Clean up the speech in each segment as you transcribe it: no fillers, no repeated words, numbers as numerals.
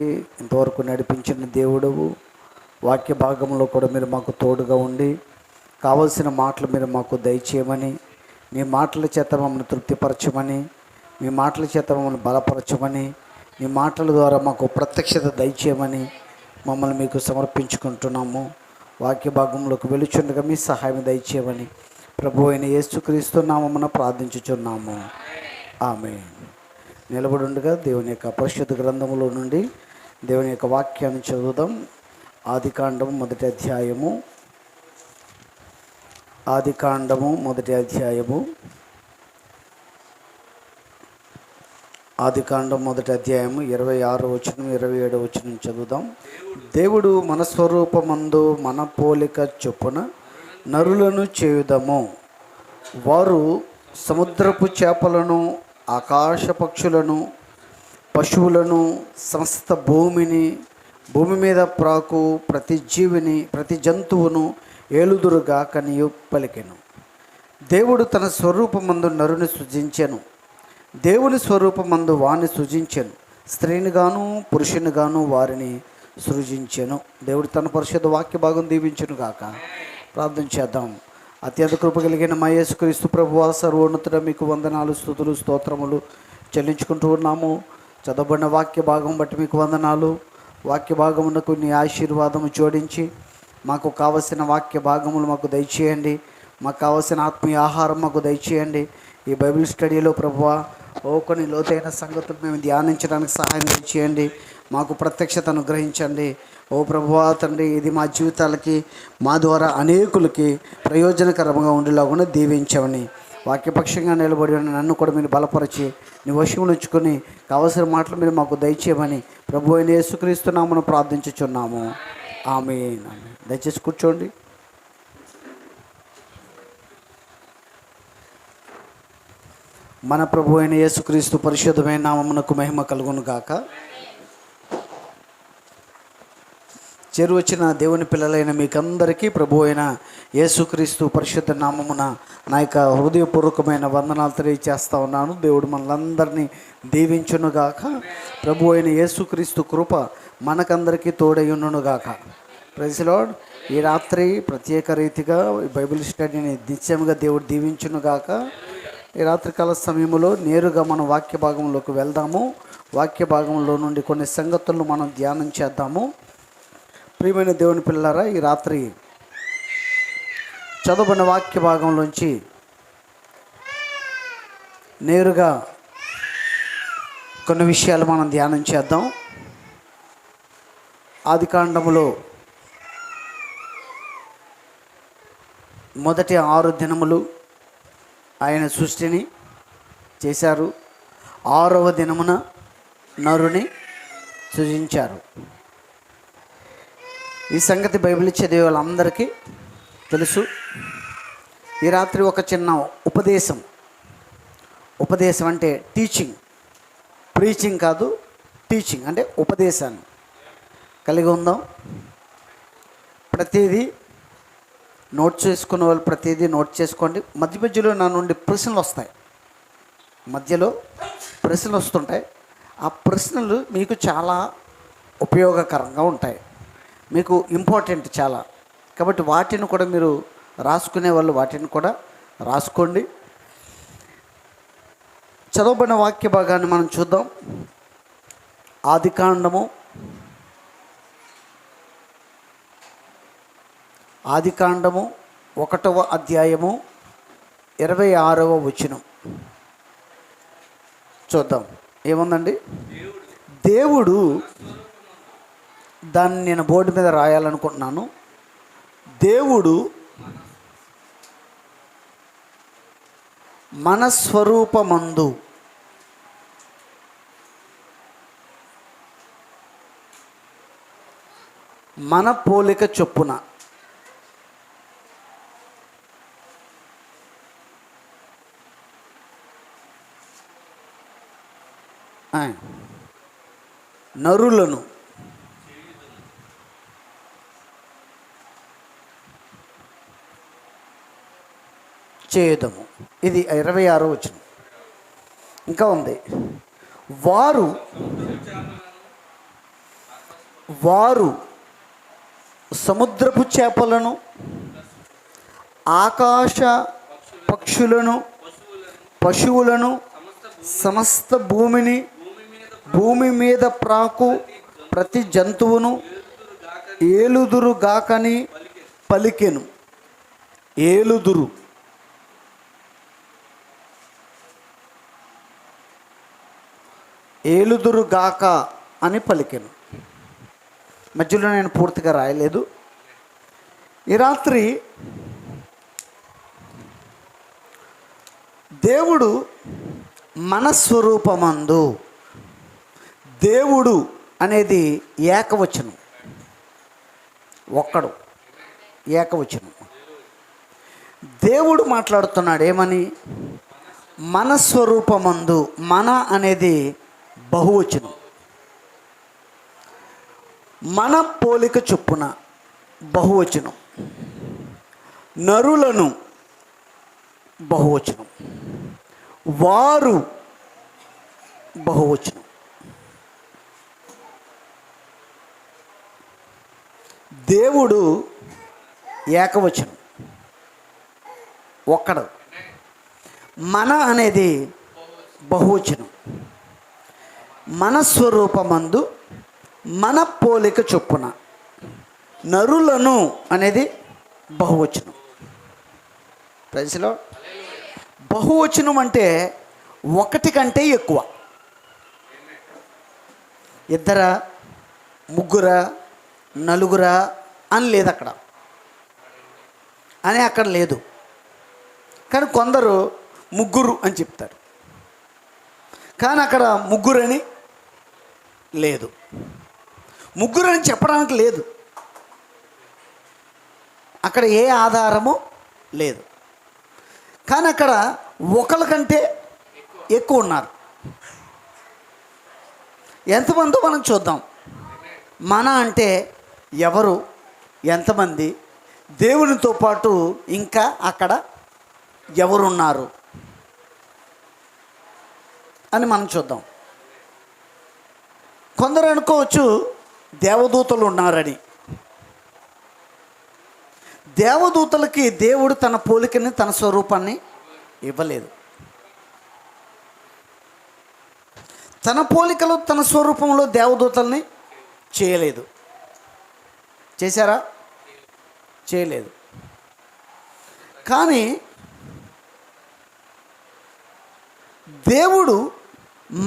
ఇంతవరకు నడిపించిన దేవుడవు, వాక్య భాగంలో కూడా మీరు మాకు తోడుగా ఉండి కావలసిన మాటలు మీరు మాకు దయచేయమని, మీ మాటల చేత మమ్మల్ని తృప్తిపరచమని, మీ మాటల చేత మమ్మల్ని బలపరచమని, మీ మాటల ద్వారా మాకు ప్రత్యక్షత దయచేయమని మమ్మల్ని మీకు సమర్పించుకుంటున్నాము. వాక్య భాగంలోకి వెలుచుండగా మీ సహాయం దయచేయమని ప్రభు అయిన యేసుక్రీస్తు నామమున ప్రార్థించుచున్నాము. ఆమేన్. నిలబడి ఉండగా దేవుని యొక్క పరిశుద్ధ గ్రంథములో నుండి దేవుని యొక్క వాక్యాన్ని చదువుదాం. ఆదికాండము మొదటి అధ్యాయము 26వ వచనం 27వ వచనం చదువుదాం. దేవుడు మన స్వరూపమందు మన పోలిక చొప్పున నరులను చేయుదము, వారు సముద్రపు చేపలను, ఆకాశ పక్షులను, పశువులను, సమస్త భూమి మీద ప్రాకు ప్రతి జీవిని, ప్రతి జంతువును ఏలుదురుగా కనియు పలికెను. దేవుడు తన స్వరూపమందు నరుని సృజించెను, దేవుని స్వరూపమందు వారిని సృజించెను, స్త్రీనిగాను పురుషునిగాను వారిని సృజించెను. దేవుడు తన పరిశుద్ధ వాక్య భాగం దీవించును గాక. ప్రార్థన చేద్దాం. అత్యంత కృప కలిగిన మా యేసుక్రీస్తు ప్రభువా, సర్వోన్నతుడ, మీకు వందనాలు, స్తుతులు, స్తోత్రములు చెల్లించుకుంటూ ఉన్నాము. చదవబడిన వాక్య భాగం బట్టి మీకు వందనాలు. వాక్య భాగమునకు నీ ఆశీర్వాదము జోడించి మాకు కావలసిన వాక్య భాగములు మాకు దయచేయండి. మాకు కావలసిన ఆత్మీయ ఆహారం మాకు దయచేయండి. ఈ బైబిల్ స్టడీలో ప్రభువా కొన్ని లోతైన సంగతులు మేము ధ్యానించడానికి సహాయం దయచేయండి. మాకు ప్రత్యక్షతను గ్రహించండి. ఓ ప్రభువా తండ్రి, ఇది మా జీవితాలకి, మా ద్వారా అనేకులకి ప్రయోజనకరంగా ఉండేలాగా దీవించమని, వాక్యపక్షంగా నిలబడి ఉన్న నన్ను కూడా మీరు బలపరిచి నీ వశంలో ఉంచుకొని కావలసిన మాటలు మీరు మాకు దయచేయమని ప్రభు అయిన యేసుక్రీస్తు నామమున ప్రార్థించుచున్నాము. ఆమేన్. దయచేసి కూర్చోండి. మన ప్రభు అయిన యేసుక్రీస్తు పరిశుద్ధమైన నామమునకు మహిమ కలుగును గాక. చేరువచ్చిన దేవుని పిల్లలైన మీకందరికీ ప్రభు అయిన యేసుక్రీస్తు పరిశుద్ధ నామమున నా యొక్క హృదయపూర్వకమైన వందనాలు తెలియజేస్తా ఉన్నాను. దేవుడు మనలందరినీ దీవించునుగాక. ప్రభు అయిన యేసుక్రీస్తు కృప మనకందరికీ తోడయ్యునుగాక. Praise lord. ఈ రాత్రి ప్రత్యేక రీతిగా బైబిల్ స్టడీని నిత్యముగా దేవుడు దీవించునుగాక. ఈ రాత్రికాల సమయంలో నేరుగా మనం వాక్య భాగంలోకి వెళ్దాము. వాక్య భాగంలో నుండి కొన్ని సంగతులను మనం ధ్యానం చేద్దాము. ప్రియమైన దేవుని పిల్లలారా, ఈ రాత్రి చదవబడిన వాక్య భాగంలోంచి నేరుగా కొన్ని విషయాలు మనం ధ్యానం చేద్దాం. ఆదికాండములో మొదటి 6 దినములు ఆయన సృష్టిని చేశారు. 6వ దినమున నరుని సృజించారు. ఈ సంగతి బైబిల్ చదివే వాళ్ళందరికీ తెలుసు. ఈ రాత్రి ఒక చిన్న ఉపదేశం అంటే టీచింగ్, ప్రీచింగ్ కాదు, టీచింగ్ అంటే ఉపదేశాన్ని కలిగి ఉందాం. ప్రతిదీ నోట్ చేసుకునే వాళ్ళు ప్రతిదీ నోట్ చేసుకోండి. మధ్యలో నా నుండి ప్రశ్నలు వస్తాయి, మధ్యలో ప్రశ్నలు వస్తుంటాయి. ఆ ప్రశ్నలు మీకు చాలా ఉపయోగకరంగా ఉంటాయి, మీకు ఇంపార్టెంట్ చాలా. కాబట్టి వాటిని కూడా మీరు రాసుకునే వాళ్ళు వాటిని కూడా రాసుకోండి. చదవబడిన వాక్య భాగాన్ని మనం చూద్దాం. ఆదికాండము 1వ అధ్యాయము 26వ వచనం చూద్దాం. ఏముందండి? దేవుడు, దాన్ని నేను బోర్డు మీద రాయాలనుకుంటున్నాను. దేవుడు మన స్వరూపమందు మన పోలిక చొప్పున నరులను చేయుదము. ఇది 26వ వచనం. ఇంకా ఉంది, వారు వారు సముద్రపు చేపలను, ఆకాశ పక్షులను, పశువులను, సమస్త భూమి మీద ప్రాకు ప్రతి జంతువును ఏలుదురుగాకని పలికెను. ఏలుదురుగాక అని పలికెను. మధ్యలో నేను పూర్తిగా రాయలేదు. ఈ రాత్రి దేవుడు మన స్వరూపమందు, దేవుడు అనేది ఏకవచనం, ఒక్కడు, ఏకవచనం. దేవుడు మాట్లాడుతున్నాడు ఏమని? మన స్వరూపమందు. మన అనేది బహువచనం. మన పోలిక చొప్పున బహువచనం. నరులను బహువచనం. వారు బహువచనం. దేవుడు ఏకవచనం, ఒక్కడు. మన అనేది బహువచనం. మన స్వరూపమందు, మన పోలిక చొప్పున. నరులను అనేది బహువచనం. ప్రజలో బహువచనం అంటే ఒకటి కంటే ఎక్కువ. ఇద్దరా, ముగ్గురా, నలుగురా అని లేదు అక్కడ, అని అక్కడ లేదు. కానీ కొందరు ముగ్గురు అని చెప్తారు, కానీ అక్కడ ముగ్గురని లేదు. ముగ్గురని చెప్పడానికి లేదు, అక్కడ ఏ ఆధారము లేదు. కానీ అక్కడ ఒకళ్ళ కంటే ఎక్కువ ఉన్నారు. ఎంతమందో మనం చూద్దాం. మన అంటే ఎవరు, ఎంతమంది, దేవునితో పాటు ఇంకా అక్కడ ఎవరున్నారు అని మనం చూద్దాం. కొందరు అనుకోవచ్చు దేవదూతలు ఉన్నారని. దేవదూతలకి దేవుడు తన పోలికని, తన స్వరూపాన్ని ఇవ్వలేదు. తన పోలికలో, తన స్వరూపంలో దేవదూతల్ని చేయలేదు. చేశారా? చేయలేదు. కానీ దేవుడు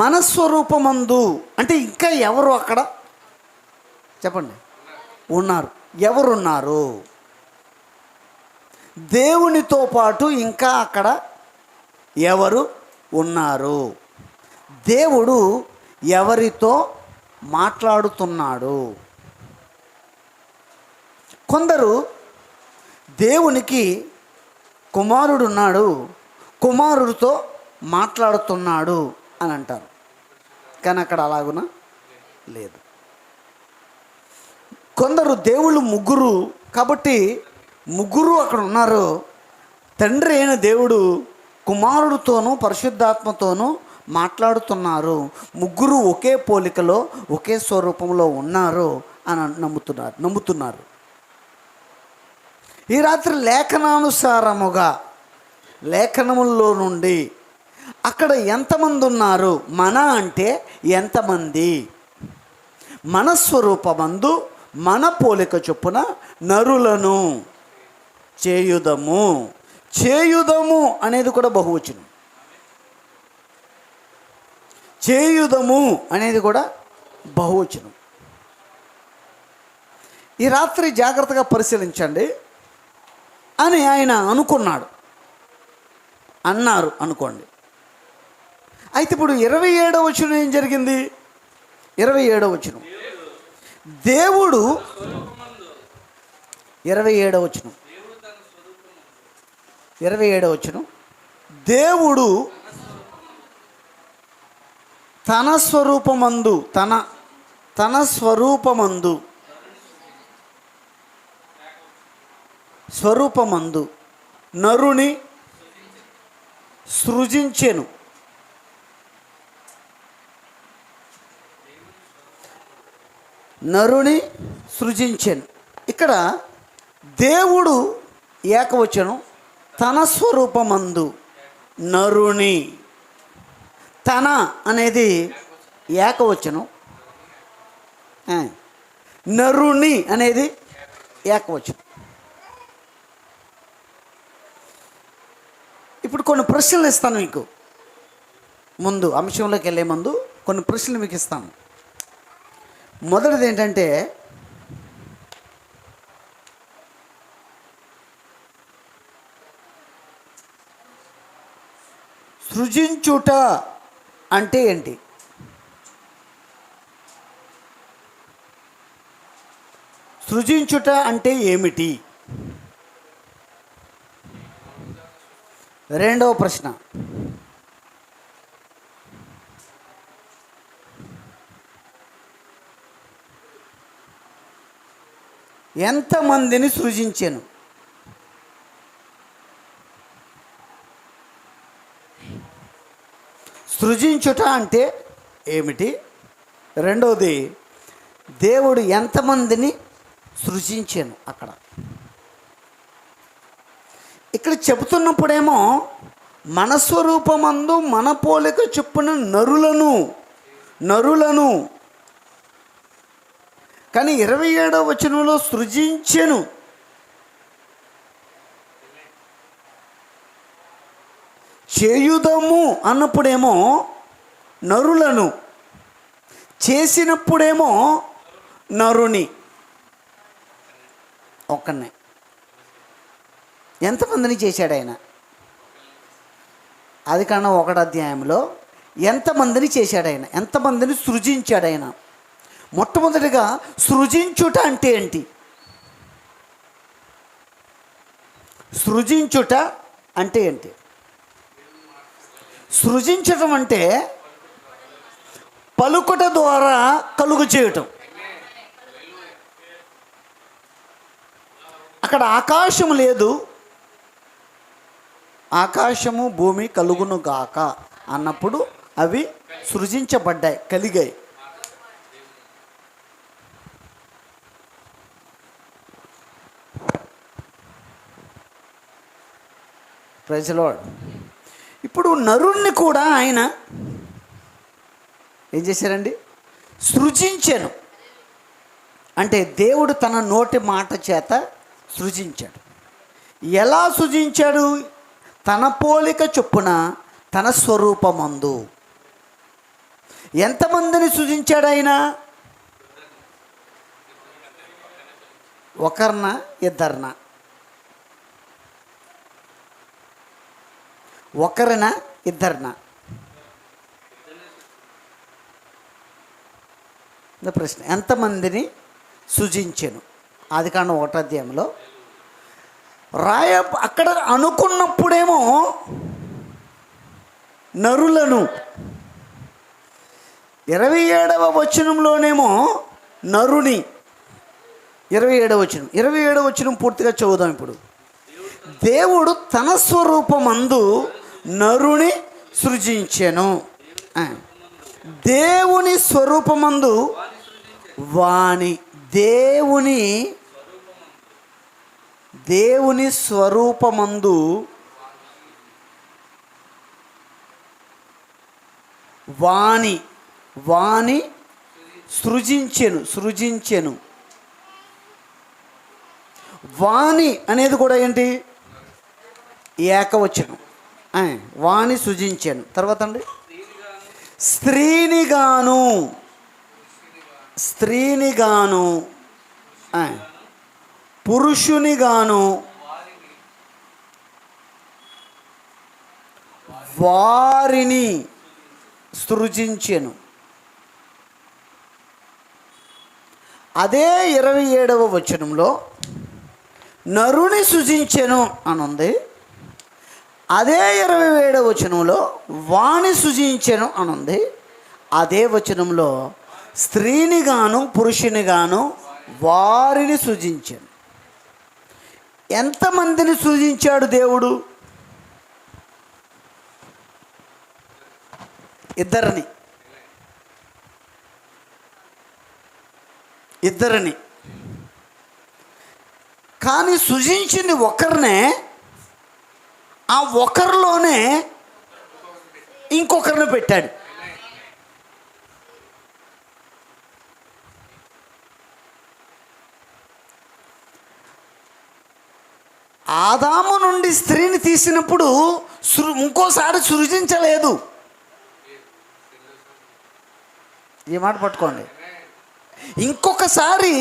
మన స్వరూపమందు అంటే ఇంకా ఎవరు అక్కడ చెప్పండి? ఉన్నారు. ఎవరున్నారు? దేవునితో పాటు ఇంకా అక్కడ ఎవరు ఉన్నారు? దేవుడు ఎవరితో మాట్లాడుతున్నాడు? కొందరు దేవునికి కుమారుడు ఉన్నాడు, కుమారుడితో మాట్లాడుతున్నాడు అని అంటారు. కానీ అక్కడ అలాగున లేదు. కొందరు దేవుళ్ళు ముగ్గురు కాబట్టి ముగ్గురు అక్కడ ఉన్నారు. తండ్రి అయిన దేవుడు కుమారుడితోనూ పరిశుద్ధాత్మతోనూ మాట్లాడుతున్నారు. ముగ్గురు ఒకే పోలికలో, ఒకే స్వరూపంలో ఉన్నారు అని నమ్ముతున్నారు. ఈ రాత్రి లేఖనానుసారముగా, లేఖనముల్లో నుండి అక్కడ ఎంతమంది ఉన్నారు? మన అంటే ఎంతమంది? మన స్వరూపమందు, మన పోలిక చొప్పున నరులను చేయుదము. చేయుదము అనేది కూడా బహువచనం. చేయుదము అనేది కూడా బహువచనం. ఈ రాత్రి జాగ్రత్తగా పరిశీలించండి అని ఆయన అన్నారు అనుకోండి. అయితే ఇప్పుడు 27వ వచనం ఏం జరిగింది? 27వ వచనం దేవుడు 27వ వచనం 27వ వచనం దేవుడు తన స్వరూపమందు తన స్వరూపమందు నరుని సృజించెను. నరుని సృజించెను. ఇక్కడ దేవుడు ఏకవచనం, తన స్వరూపమందు నరుని. తన అనేది ఏకవచనం, నరుని అనేది ఏకవచనం. ఇప్పుడు కొన్ని ప్రశ్నలు ఇస్తాను మీకు. ముందు అంశంలోకి వెళ్ళే ముందు కొన్ని ప్రశ్నలు మీకు ఇస్తాను. మొదటిది ఏంటంటే, సృజించుట అంటే ఏంటి? సృజించుట అంటే ఏమిటి? రెండవ ప్రశ్న, ఎంతమందిని సృజించెను? సృజించుట అంటే ఏమిటి? రెండవది, దేవుడు ఎంతమందిని సృజించెను? ఇక్కడ చెబుతున్నప్పుడేమో మన స్వరూపమందు మన పోలిక చొప్పున నరులను కానీ 27వ వచనంలో సృజించెను. చేయుదము అన్నప్పుడేమో నరులను, చేసినప్పుడేమో నరుని, ఒక్కనే. ఎంతమందిని చేశాడు ఆయన? ఆదికాండం 1వ అధ్యాయంలో ఎంతమందిని చేశాడు ఆయన? ఎంతమందిని సృజించాడు ఆయన? మొట్టమొదటిగా సృజించుట అంటే ఏంటి? సృజించుట అంటే ఏంటి? సృజించటం అంటే పలుకుట ద్వారా కలుగు చేయటం. అక్కడ ఆకాశం లేదు, ఆకాశము భూమి కలుగును గాక అన్నప్పుడు అవి సృజించబడ్డాయి, కలిగాయి. Praise the lord. ఇప్పుడు నరుణ్ణి కూడా ఆయన ఏం చేశారండి? సృజించాను. అంటే దేవుడు తన నోటి మాట చేత సృజించాడు. ఎలా సృజించాడు? తన పోలిక చొప్పున తన స్వరూపమందు. ఎంతమందిని సృజించాడు ఆయన? ఒకరినా ఇద్దరినా? ఒకరినా ఇద్దరినా? ప్రశ్న. ఎంతమందిని సృజించాను? ఆదికాండం 1వ అధ్యాయంలో అక్కడ అనుకున్నప్పుడేమో నరులను, 27వ వచనంలోనేమో నరుని. 27వ వచనం, 27వ వచనం పూర్తిగా చదువుదాం ఇప్పుడు. దేవుడు తన స్వరూపమందు నరుని సృజించెను. దేవుని స్వరూపమందు వాని, దేవుని స్వరూపమందు వాని సృజించెను. వాని అనేది కూడా ఏంటి? ఏకవచనం. వాని సృజించాను. తర్వాత అండి, స్త్రీనిగాను పురుషునిగాను వారిని సృజించెను. అదే 27వ వచనంలో నరుని సృజించెను అని ఉంది. అదే 27వ వచనంలో వాణి సృజించెను అని ఉంది. అదే వచనంలో స్త్రీని గాను పురుషుని గాను వారిని సృజించాను. ఎంతమందిని సృజించాడు దేవుడు? ఇద్దరిని. ఇద్దరిని. కానీ సృజించింది ఒకరినే, ఆ ఒకరిలోనే ఇంకొకరిని పెట్టాడు. ఆదాము నుండి స్త్రీని తీసినప్పుడు ఇంకోసారి సృజించలేదు. ఈ మాట పట్టుకోండి. ఇంకొకసారి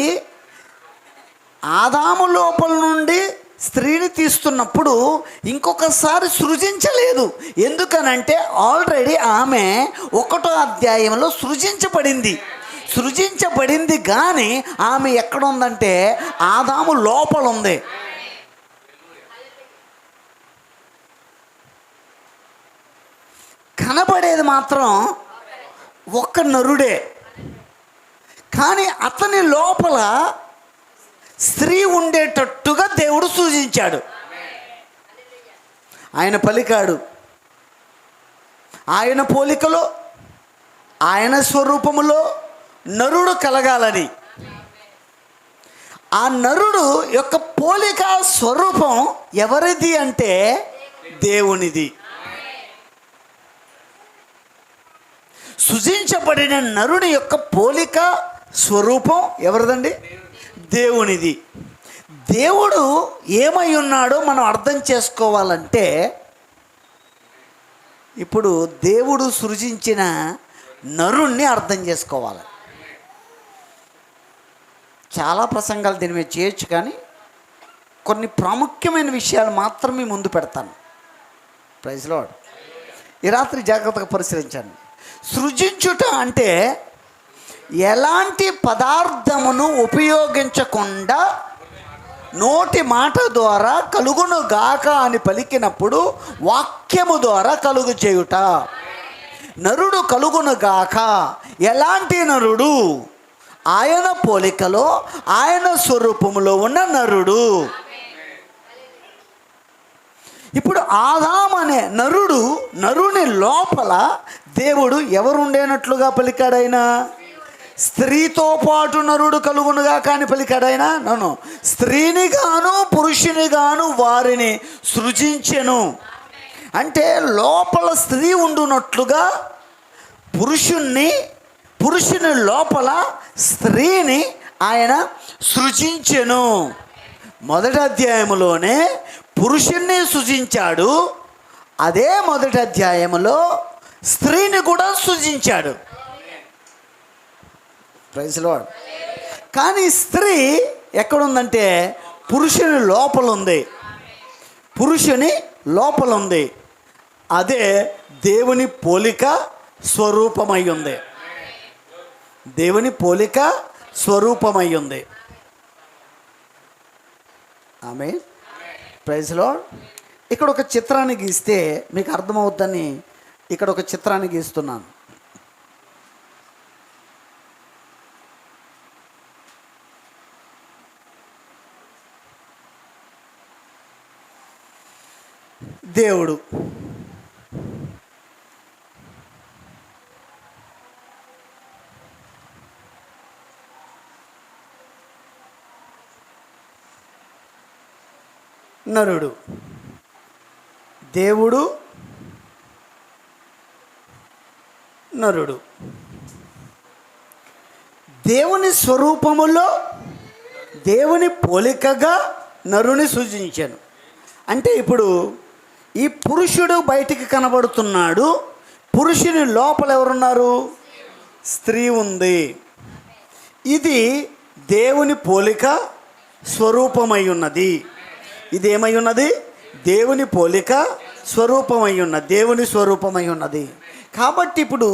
ఆదాము లోపల నుండి స్త్రీని తీస్తున్నప్పుడు ఇంకొకసారి సృజించలేదు. ఎందుకనంటే ఆల్రెడీ ఆమె 1వ అధ్యాయంలో సృజించబడింది కానీ ఆమె ఎక్కడ ఉందంటే ఆదాము లోపల ఉంది. కనబడేది మాత్రం ఒక్క నరుడే, కానీ అతని లోపల స్త్రీ ఉండేటట్టుగా దేవుడు సూచించాడు. ఆయన పలికాడు, ఆయన పోలికలో ఆయన స్వరూపములో నరుడు కలగాలని. ఆ నరుడు యొక్క పోలిక స్వరూపం ఎవరిది అంటే దేవునిది. సృజించబడిన నరుని యొక్క పోలిక స్వరూపం ఎవరిదండి? దేవునిది. దేవుడు ఏమై ఉన్నాడో మనం అర్థం చేసుకోవాలంటే ఇప్పుడు దేవుడు సృజించిన నరుణ్ణి అర్థం చేసుకోవాలి. చాలా ప్రసంగాలు దీని మీద చేయొచ్చు, కానీ కొన్ని ప్రాముఖ్యమైన విషయాలు మాత్రమే ముందు పెడతాను. Praise lord. ఈ రాత్రి జాగ్రత్తగా పరిశీలించండి. సృజించుట అంటే ఎలాంటి పదార్థమును ఉపయోగించకుండా నోటి మాట ద్వారా కలుగును గాక అని పలికినప్పుడు వాక్యము ద్వారా కలుగు చేయుట. నరుడు కలుగును గాక. ఎలాంటి నరుడు? ఆయన పోలికలో ఆయన స్వరూపములో ఉన్న నరుడు. ఇప్పుడు ఆదాము అనే నరుని లోపల దేవుడు ఎవరుండేనట్లుగా పలికాడైనా? స్త్రీతో పాటు నరుడు కలుగునుగా కానీ పలికాడైనా? నన్ను స్త్రీని గాను పురుషుని గాను వారిని సృజించెను. అంటే లోపల స్త్రీ ఉండునట్లుగా పురుషుని లోపల స్త్రీని ఆయన సృజించెను. 1వ అధ్యాయములోనే పురుషుణ్ణి సృజించాడు. అదే 1వ అధ్యాయములో స్త్రీని కూడా సృజించాడు. Praise lord. కానీ స్త్రీ ఎక్కడుందంటే పురుషుని లోపల ఉంది. అదే దేవుని పోలిక స్వరూపమై ఉంది. దేవుని పోలిక స్వరూపమై ఉంది. ఆమేన్. Praise lord. ఇక్కడ ఒక చిత్రాన్ని గీస్తే మీకు అర్థమవుద్దని ఇక్కడ ఒక చిత్రాన్ని గీస్తున్నాను. దేవుడు నరుడు. దేవుడు నరుడు. దేవుని స్వరూపములో దేవుని పోలికగా నరుని సృజించాను. అంటే ఇప్పుడు ఈ పురుషుడు బయటికి కనబడుతున్నాడు. పురుషుని లోపల ఎవరున్నారు? స్త్రీ ఉంది. ఇది దేవుని పోలిక స్వరూపమై ఉన్నది. ఇది ఏమై ఉన్నది? దేవుని పోలిక స్వరూపమై ఉన్నది. దేవుని స్వరూపమై ఉన్నది. కాబట్టి ఇప్పుడు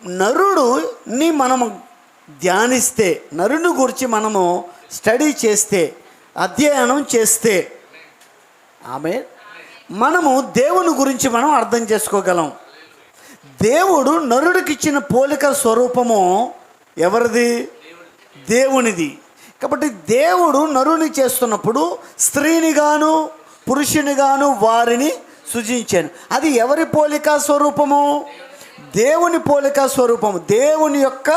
నరుడుని మనము ధ్యానిస్తే, నరుని గురించి మనము స్టడీ చేస్తే, అధ్యయనం చేస్తే మనము దేవుని గురించి మనం అర్థం చేసుకోగలం. దేవుడు నరుడికి ఇచ్చిన పోలిక స్వరూపము ఎవరిది? దేవునిది. కాబట్టి దేవుడు నరుని చేస్తున్నప్పుడు స్త్రీని గాను పురుషుని గాను వారిని సృజించాను. అది ఎవరి పోలిక స్వరూపము? దేవుని పోలిక స్వరూపము, దేవుని యొక్క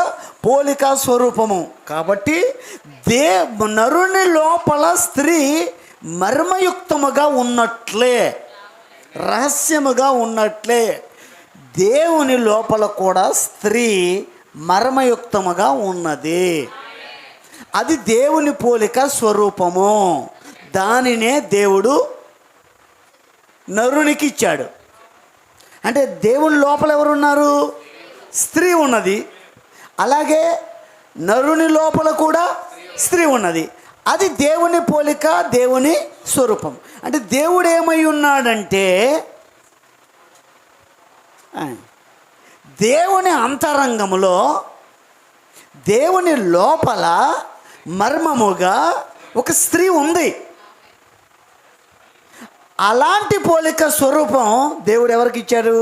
పోలిక స్వరూపము. కాబట్టి నరుని లోపల స్త్రీ మర్మయుక్తముగా ఉన్నట్లే, రహస్యముగా ఉన్నట్లే, దేవుని లోపల కూడా స్త్రీ మర్మయుక్తముగా ఉన్నది. అది దేవుని పోలిక స్వరూపము. దానినే దేవుడు నరునికి ఇచ్చాడు. అంటే దేవుని లోపల ఎవరున్నారు? స్త్రీ ఉన్నది. అలాగే నరుని లోపల కూడా స్త్రీ ఉన్నది. అది దేవుని పోలిక, దేవుని స్వరూపం. అంటే దేవుడు ఏమై ఉన్నాడంటే దేవుని అంతరంగములో, దేవుని లోపల మర్మముగా ఒక స్త్రీ ఉంది. అలాంటి పోలిక స్వరూపం దేవుడు ఎవరికి ఇచ్చాడు?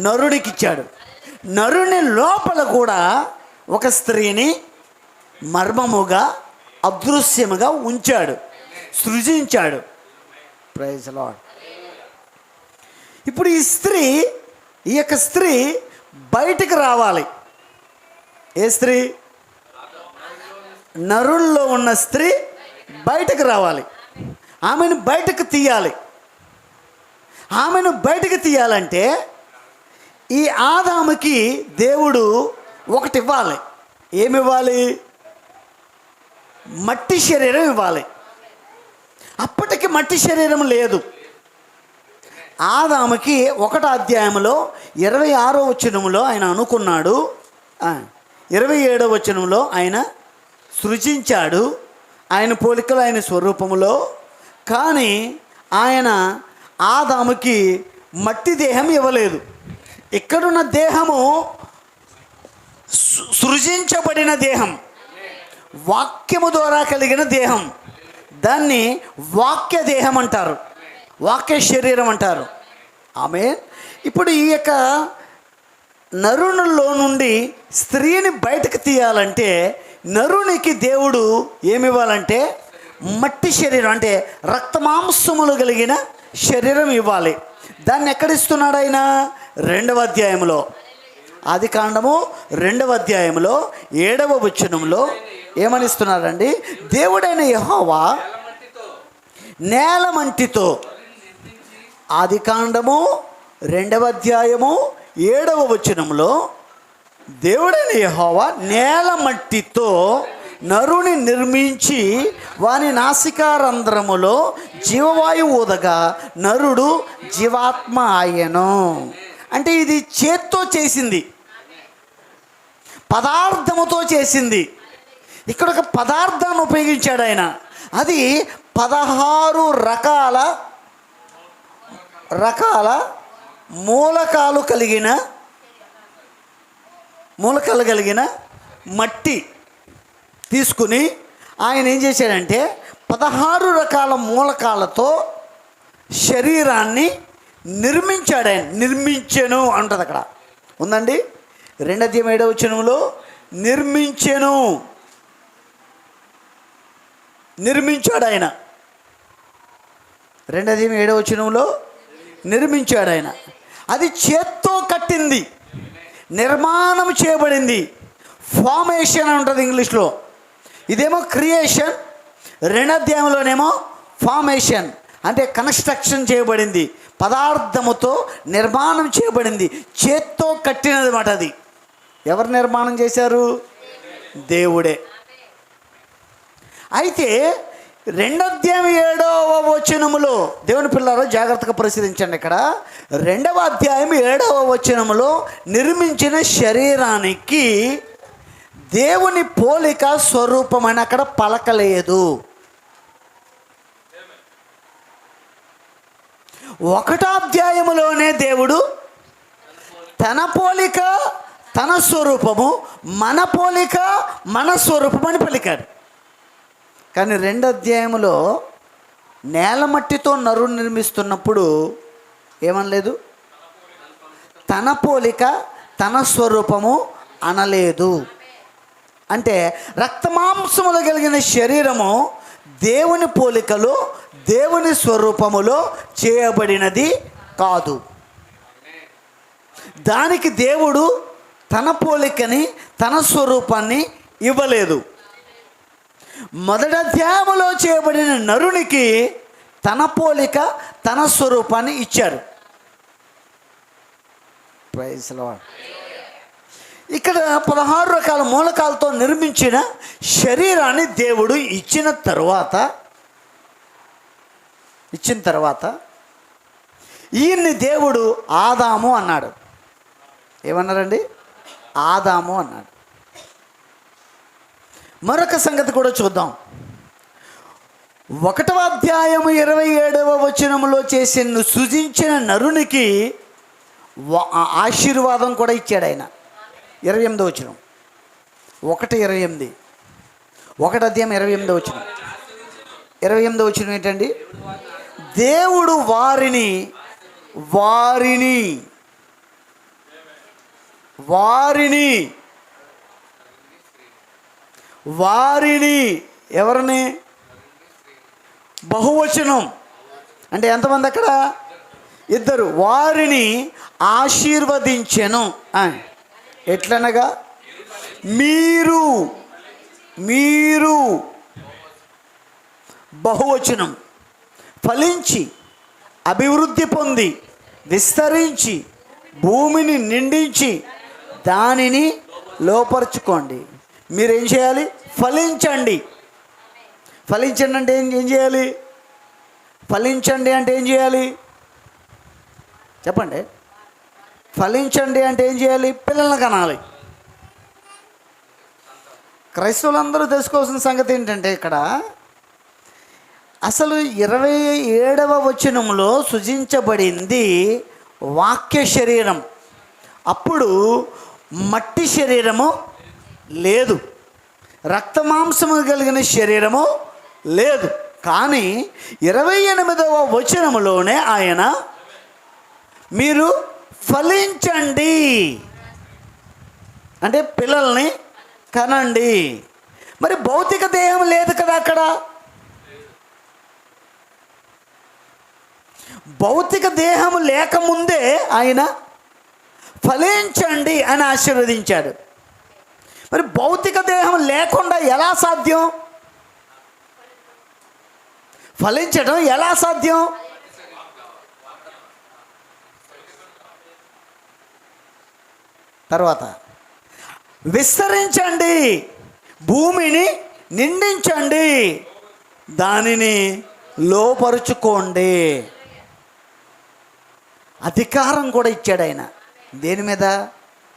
నరుడికి ఇచ్చాడు. నరుని లోపల కూడా ఒక స్త్రీని మర్మముగా, అదృశ్యముగా ఉంచాడు, సృజించాడు. Praise lord. ఇప్పుడు ఈ యొక్క స్త్రీ బయటికి రావాలి. ఏ స్త్రీ? నరుల్లో ఉన్న స్త్రీ బయటకు రావాలి. ఆమెను బయటకు తీయాలి. ఆమెను బయటకు తీయాలంటే ఈ ఆదాముకి దేవుడు ఒకటి ఇవ్వాలి. ఏమివ్వాలి? మట్టి శరీరం ఇవ్వాలి. అప్పటికి మట్టి శరీరం లేదు. ఆదాముకి 1వ అధ్యాయంలో 26వ వచనంలో ఆయన అనుకున్నాడు, 27వ వచనంలో ఆయన సృజించాడు ఆయన పోలికలు, ఆయన స్వరూపములో. కానీ ఆయన ఆదాముకి మట్టి దేహం ఇవ్వలేదు. ఇక్కడున్న దేహము సృజించబడిన దేహం, వాక్యము ద్వారా కలిగిన దేహం. దాన్ని వాక్య దేహం అంటారు, వాక్య శరీరం అంటారు. ఆమేన్. ఇప్పుడు ఈ యొక్క నరునిలో నుండి స్త్రీని బయటకు తీయాలంటే నరునికి దేవుడు ఏమివ్వాలంటే మట్టి శరీరం, అంటే రక్తమాంసములు కలిగిన శరీరం ఇవ్వాలి. దాన్ని ఎక్కడిస్తున్నాడు ఆయన? 2వ అధ్యాయంలో, ఆదికాండము 2వ అధ్యాయంలో 7వ వచనంలో ఏమని ఇస్తున్నారండి? దేవుడైన యెహోవా నేలమంటితో, ఆదికాండము 2వ అధ్యాయము 7వ వచనంలో దేవుడైన యెహోవా నేలమట్టితో నరుని నిర్మించి వాని నాసికారంధ్రములో జీవవాయువు ఊదగా నరుడు జీవాత్మ ఆయను. అంటే ఇది చేత్తో చేసింది, పదార్థముతో చేసింది. ఇక్కడ ఒక పదార్థాన్ని ఉపయోగించాడు ఆయన. అది 16 రకాల మూలకాలు కలిగిన మట్టి తీసుకుని ఆయన ఏం చేశాడంటే 16 రకాల మూలకాలతో శరీరాన్ని నిర్మించాడు. ఆయన నిర్మించెను అంటది అక్కడ ఉందండి. 2వ అధ్యాయం 7వ వచనంలో నిర్మించాడు ఆయన. 2వ అధ్యాయం 7వ వచనంలో నిర్మించాడు ఆయన. అది చేత్తో కట్టింది, నిర్మాణం చేయబడింది. ఫార్మేషన్ అని ఉంటుంది ఇంగ్లీష్లో. ఇదేమో క్రియేషన్, 2వ అధ్యాయంలోనేమో ఫార్మేషన్, అంటే కన్స్ట్రక్షన్ చేయబడింది, పదార్థముతో నిర్మాణం చేయబడింది, చేత్తో కట్టినది మాట. అది ఎవరు నిర్మాణం చేశారు? దేవుడే. అయితే 2వ అధ్యాయం 7వ వచనములో దేవుని పిల్లలు జాగ్రత్తగా పరిశీలించండి. ఇక్కడ 2వ అధ్యాయం 7వ వచనములో నిర్మించిన శరీరానికి దేవుని పోలిక స్వరూపమైన అక్కడ పలకలేదు. 1వ అధ్యాయములోనే దేవుడు తన పోలిక తన స్వరూపము, మన పోలిక మన స్వరూపం అని పలికాడు. కానీ 2వ అధ్యాయంలో నేలమట్టితో నరుని నిర్మిస్తున్నప్పుడు ఏమనలేదు, తన పోలిక తన స్వరూపము అనలేదు. అంటే రక్తమాంసములు కలిగిన శరీరము దేవుని పోలికలో దేవుని స్వరూపములో చేయబడినది కాదు. దానికి దేవుడు తన పోలికని, తన స్వరూపాన్ని ఇవ్వలేదు. మొదటి అధ్యాయములో చేయబడిన నరునికి తన పోలిక, తన స్వరూపాన్ని ఇచ్చారు. Praise lord. ఇక్కడ 16 రకాల మూలకాలతో నిర్మించిన శరీరాన్ని దేవుడు ఇచ్చిన తర్వాత ఈయన్ని దేవుడు ఆదాము అన్నాడు. ఏమన్నారండి? ఆదాము అన్నాడు. మరొక సంగతి కూడా చూద్దాం. 1వ అధ్యాయము 27వ వచనములో సృజించిన నరునికి ఆశీర్వాదం కూడా ఇచ్చాడు ఆయన. 28వ వచనం, 1:28, 1వ అధ్యాయం 28వ వచనం. 28వ వచనం ఏంటండి? దేవుడు వారిని ఎవరిని? బహువచనం అంటే ఎంతమంది అక్కడ? 2. వారిని ఆశీర్వదించెను. ఎట్లనగా మీరు బహువచనం ఫలించి అభివృద్ధి పొంది విస్తరించి భూమిని నిండించి దానిని లోపరుచుకోండి. మీరేం చేయాలి? ఫలించండి. ఫలించండి అంటే ఏం చేయాలి? ఫలించండి అంటే ఏం చేయాలి? చెప్పండి. ఫలించండి అంటే ఏం చేయాలి? పిల్లల్ని కనాలి. క్రైస్తవులందరూ తెలుసుకోవాల్సిన సంగతి ఏంటంటే, ఇక్కడ అసలు 27వ వచనంలో సృజించబడింది వాక్య శరీరం. అప్పుడు మట్టి శరీరము లేదు, రక్తమాంసము కలిగిన శరీరము లేదు. కానీ 28వ వచనములోనే ఆయన మీరు ఫలించండి అంటే పిల్లల్ని కనండి. మరి భౌతిక దేహం లేదు కదా అక్కడ. భౌతిక దేహం లేకముందే ఆయన ఫలించండి అని ఆశీర్వదించాడు. మరి భౌతిక దేహం లేకుండా ఎలా సాధ్యం? ఫలించడం ఎలా సాధ్యం? తర్వాత విస్తరించండి, భూమిని నిండించండి, దానిని లోపరుచుకోండి. అధికారం కూడా ఇచ్చాడు ఆయన. దేని మీద?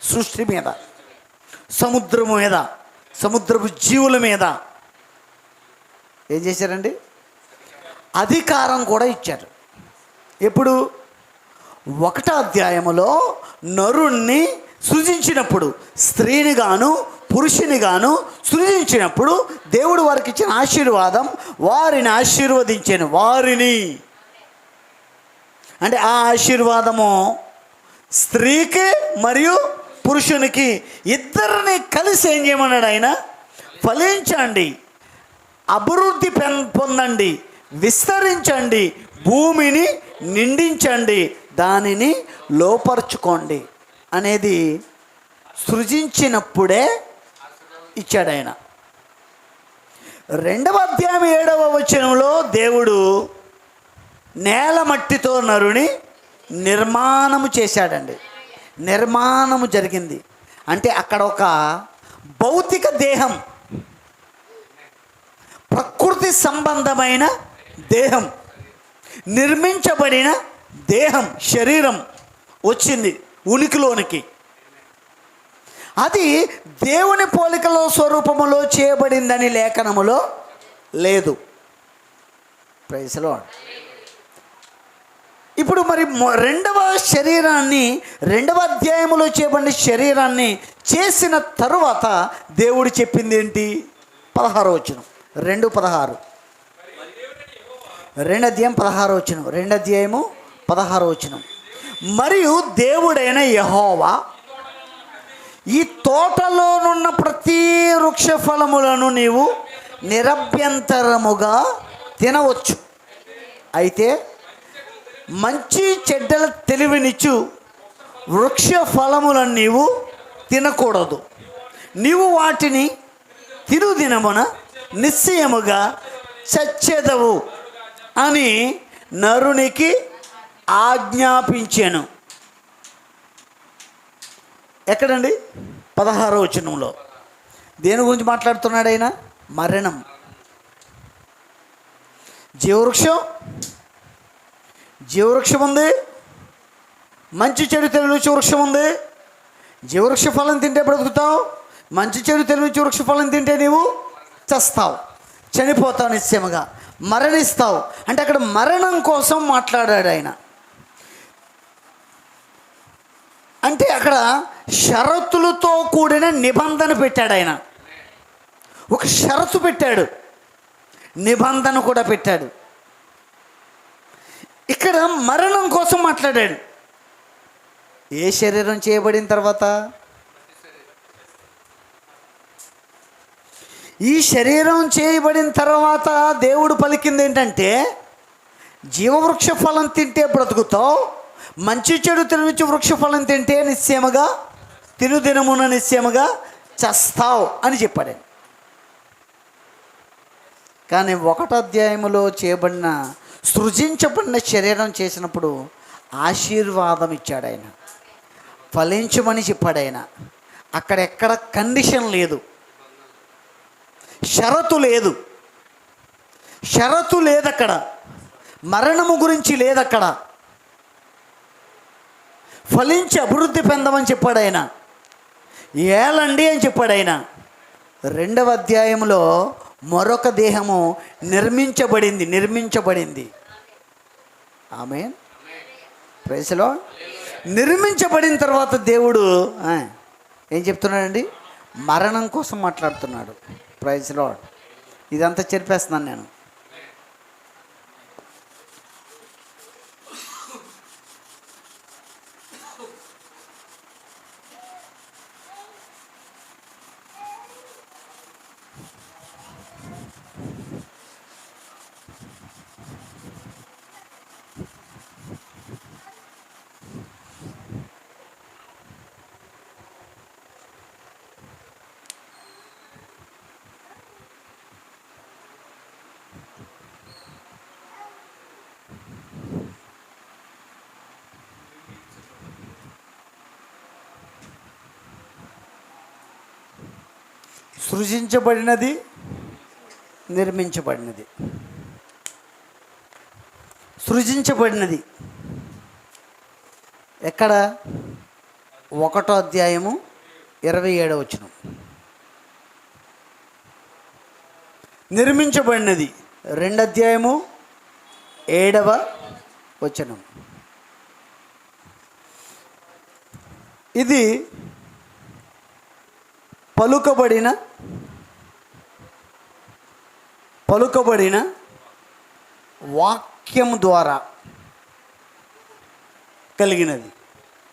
సృష్టి మీద, సముద్రము మీద, సముద్రపు జీవుల మీద ఏం చేశారండి? అధికారం కూడా ఇచ్చారు. ఎప్పుడు? 1వ అధ్యాయములో నరుణ్ణి సృజించినప్పుడు, స్త్రీని గాను పురుషుని గాను సృజించినప్పుడు దేవుడు వారికి ఇచ్చిన ఆశీర్వాదం, వారిని ఆశీర్వదించాను. వారిని అంటే ఆ ఆశీర్వాదము స్త్రీకి మరియు పురుషునికి ఇద్దరిని కలిసి ఏం చేయమన్నాడు ఆయన? ఫలించండి, అభివృద్ధి పొందండి, విస్తరించండి, భూమిని నిండించండి, దానిని లోపరుచుకోండి అనేది సృజించినప్పుడే ఇచ్చాడు ఆయన. 2వ అధ్యాయం 7వ వచనంలో దేవుడు నేల మట్టితో నరుని నిర్మాణము చేశాడండి. నిర్మాణము జరిగింది అంటే అక్కడ ఒక భౌతిక దేహం, ప్రకృతి సంబంధమైన దేహం, నిర్మించబడిన దేహం, శరీరం వచ్చింది ఉనికిలోనికి. అది దేవుని పోలికలో స్వరూపములో చేయబడిందని లేఖనములో లేదు. Praise lord. ఇప్పుడు మరి 2వ శరీరాన్ని, 2వ అధ్యాయములో చేయబడిన శరీరాన్ని చేసిన తరువాత దేవుడు చెప్పింది ఏంటి? 16వ వచనం, 2:16, 2వ అధ్యాయం 16వ వచనం, 2వ అధ్యాయము 16వ వచనం. మరియు దేవుడైన యెహోవా ఈ తోటలోనున్న ప్రతి వృక్ష ఫలములను నీవు నిరభ్యంతరముగా తినవచ్చు, అయితే మంచి చెడ్డల తెలివినిచ్చు వృక్ష ఫలములను నీవు తినకూడదు, నీవు వాటిని తిను దినమున నిశ్చయముగా చచ్చెదవు అని నరునికి ఆజ్ఞాపించాను. ఎక్కడండి? 16వ వచనంలో. దేని గురించి మాట్లాడుతున్నాడు ఆయన? మరణం. జీవవృక్షం ఉంది, మంచి చెడు తెలివించే వృక్షం ఉంది. జీవవృక్ష ఫలం తింటే బ్రతుకుతావు, మంచి చెడు తెలివించే వృక్ష ఫలం తింటే నీవు చస్తావు, చనిపోతావు, నిశ్చయముగా మరణిస్తావు. అంటే అక్కడ మరణం కోసం మాట్లాడాడు ఆయన. అంటే అక్కడ షరతులతో కూడిన నిబంధన పెట్టాడు ఆయన. ఒక షరతు పెట్టాడు, నిబంధన కూడా పెట్టాడు. ఇక్కడ మరణం కోసం మాట్లాడాడు. ఏ శరీరం చేయబడిన తర్వాత? ఈ శరీరం చేయబడిన తర్వాత దేవుడు పలికింది ఏంటంటే, జీవవృక్ష ఫలం తింటే బ్రతుకుతావు, మంచి చెడు తెలివించే వృక్ష ఫలం తింటే నిశ్చయముగా తినుదినమున నిశ్చయముగా చస్తావు అని చెప్పాడు. కానీ 1వ అధ్యాయములో చేయబడిన సృజించబడిన శరీరం చేసినప్పుడు ఆశీర్వాదం ఇచ్చాడు ఆయన, ఫలించమని చెప్పాడు ఆయన. అక్కడెక్కడ కండిషన్ లేదు, షరతు లేదు అక్కడ. మరణము గురించి లేదు అక్కడ. ఫలించి అభివృద్ధి పొందమని చెప్పాడు ఆయన, ఏలండి అని చెప్పాడు ఆయన. 2వ అధ్యాయంలో మరొక దేహము నిర్మించబడింది. Amen, praise the lord. నిర్మించబడిన తర్వాత దేవుడు ఏం చెప్తున్నాడండి? మరణం కోసం మాట్లాడుతున్నాడు. Praise the lord. ఇదంతా చెరిపేస్తున్నాను నేను. సృజించబడినది, నిర్మించబడినది. సృజించబడినది ఎక్కడ? 1వ అధ్యాయము 27వ వచనం. నిర్మించబడినది 2వ అధ్యాయము 7వ వచనం. ఇది పలుకబడిన వాక్యం ద్వారా కలిగినది,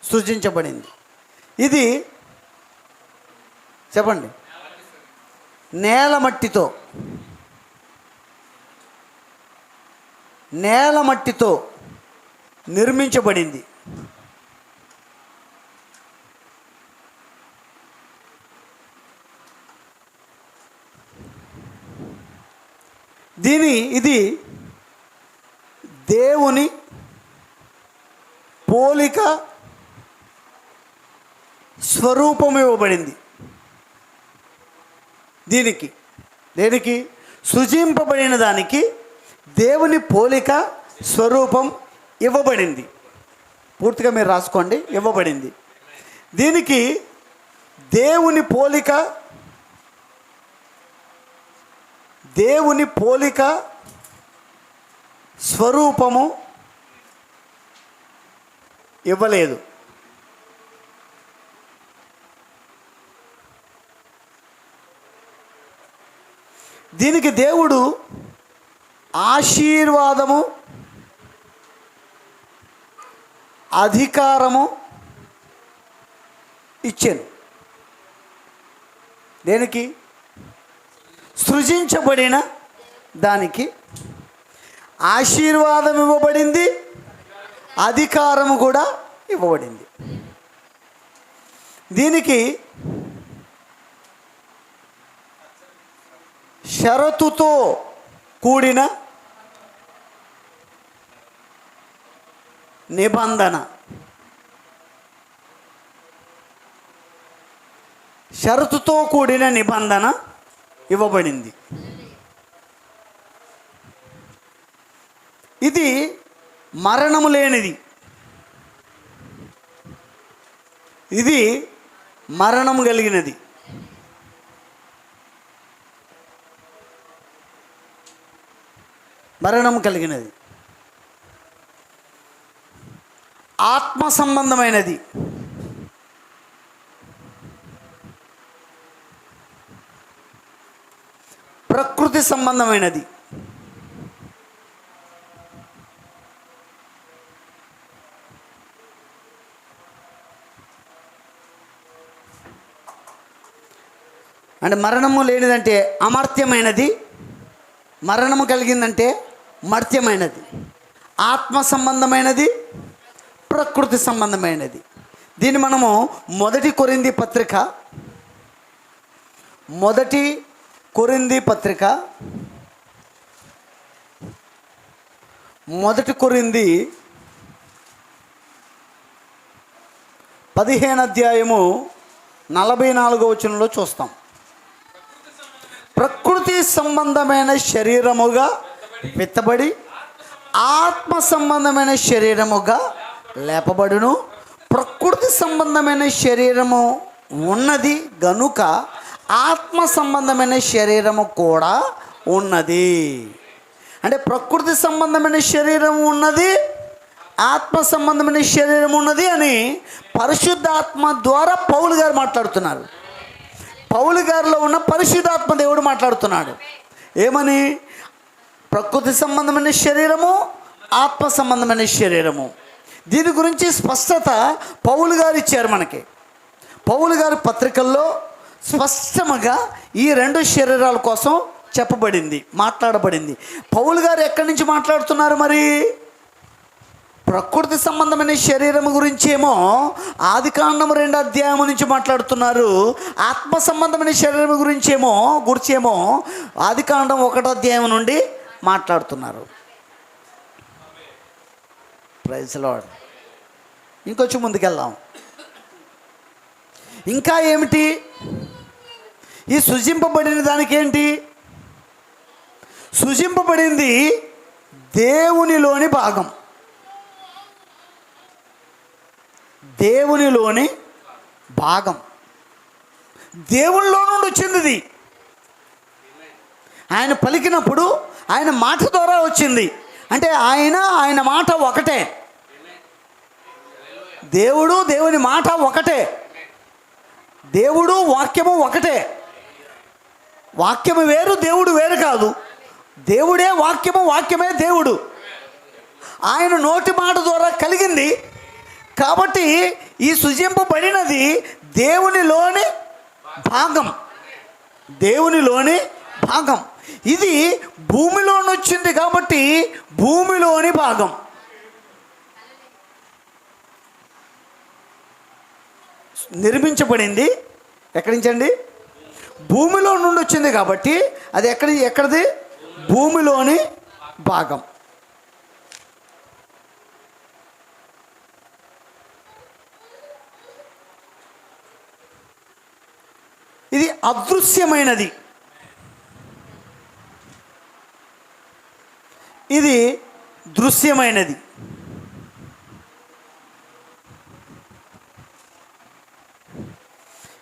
సృజించబడింది. ఇది చెప్పండి, నేల మట్టితో నిర్మించబడింది. ఇది దేవుని పోలిక స్వరూపం ఇవ్వబడింది. దేనికి? సృజింపబడిన దానికి దేవుని పోలిక స్వరూపం ఇవ్వబడింది. పూర్తిగా మీరు రాసుకోండి, ఇవ్వబడింది. దీనికి దేవుని పోలిక స్వరూపము ఇవ్వలేదు. దీనికి దేవుడు ఆశీర్వాదము, అధికారము ఇచ్చాను. దేనికి? సృజించబడిన దానికి ఆశీర్వాదం ఇవ్వబడింది, అధికారము కూడా ఇవ్వబడింది. దీనికి షరతుతో కూడిన నిబంధన, షరతుతో కూడిన నిబంధన ఇవ్వబడింది. ఇది మరణము లేనిది. ఇది మరణము కలిగినది. మరణం కలిగినది. ఆత్మ సంబంధమైనది. ప్రకృతి సంబంధమైనది. అంటే మరణము లేనిదంటే అమర్త్యమైనది, మరణము కలిగిందంటే మర్త్యమైనది. ఆత్మ సంబంధమైనది, ప్రకృతి సంబంధమైనది. దీన్ని మనము మొదటి కొరింథీ పత్రిక 15 చూస్తాం. ప్రకృతి సంబంధమైన శరీరముగా విత్తబడి ఆత్మ సంబంధమైన శరీరముగా లేపబడును. ప్రకృతి సంబంధమైన శరీరము ఉన్నది గనుక ఆత్మ సంబంధమైన శరీరము కూడా ఉన్నది. అంటే ప్రకృతి సంబంధమైన శరీరం ఉన్నది, ఆత్మ సంబంధమైన శరీరం ఉన్నది అని పరిశుద్ధాత్మ ద్వారా పౌలు గారు మాట్లాడుతున్నారు. పౌలు గారిలో ఉన్న పరిశుద్ధాత్మ దేవుడు మాట్లాడుతున్నాడు. ఏమని? ప్రకృతి సంబంధమైన శరీరము, ఆత్మ సంబంధమైన శరీరము. దీని గురించి స్పష్టత పౌలు గారు ఇచ్చారు మనకి. పౌలు గారి పత్రికల్లో స్పష్టంగా ఈ రెండు శరీరాల కోసం చెప్పబడింది, మాట్లాడబడింది. పౌలు గారు ఎక్కడి నుంచి మాట్లాడుతున్నారు మరి? ప్రకృతి సంబంధమైన శరీరం గురించేమో ఆదికాండం 2 నుంచి మాట్లాడుతున్నారు. ఆత్మ సంబంధమైన శరీరం గురించేమో ఆదికాండం 1 నుండి మాట్లాడుతున్నారు. Praise lord. ఇంకొంచెం ముందుకెళ్దాం. ఇంకా ఏమిటి? ఈ సృజింపబడిన దానికి ఏంటి? సృజింపబడింది దేవునిలోని భాగం, దేవునిలోని భాగం. దేవునిలో నుండి వచ్చింది ఇది. ఆయన పలికినప్పుడు ఆయన మాట ద్వారా వచ్చింది. అంటే ఆయన మాట ఒకటే. దేవుడు, దేవుని మాట ఒకటే. దేవుడు వాక్యము ఒకటే. వాక్యము వేరు, దేవుడు వేరు కాదు. దేవుడే వాక్యము, వాక్యమే దేవుడు. ఆయన నోటి మాట ద్వారా కలిగింది. కాబట్టి ఈ సృజింపబడినది దేవునిలోని భాగం, దేవునిలోని భాగం. ఇది భూమిలోని వచ్చింది కాబట్టి భూమిలోని భాగం. నిర్మించబడింది ఎక్కడి నుంచండి? భూమిలో నుండి వచ్చింది కాబట్టి అది ఎక్కడిది? భూమిలోని భాగం. ఇది అదృశ్యమైనది, ఇది దృశ్యమైనది.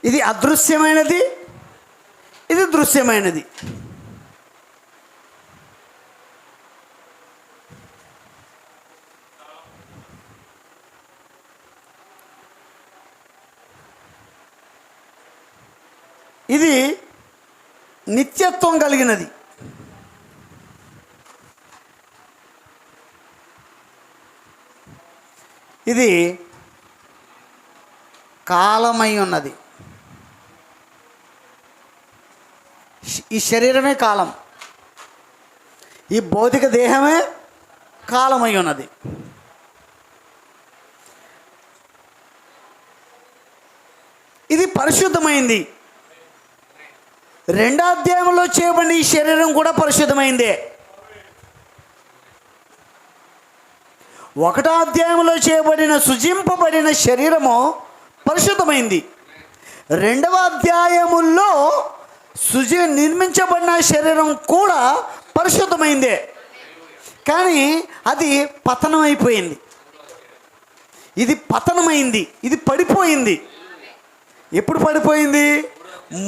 ఇది అదృశ్యమైనది, ఇది దృశ్యమైనది. ఇది నిత్యత్వం కలిగినది. ఇది కాలమై ఉన్నది. ఈ శరీరమే కాలం, ఈ భౌతిక దేహమే కాలమై ఉన్నది. పరిశుద్ధమైంది. 2వ అధ్యాయంలో చేయబడిన ఈ శరీరం కూడా పరిశుద్ధమైందే. 1వ అధ్యాయంలో చేయబడిన సృజింపబడిన శరీరము పరిశుద్ధమైంది. 2వ అధ్యాయముల్లో నిర్మించబడిన శరీరం కూడా పరిశుద్ధమైందే. కానీ అది పతనం అయిపోయింది. ఇది పతనమైంది, ఇది పడిపోయింది. ఎప్పుడు పడిపోయింది?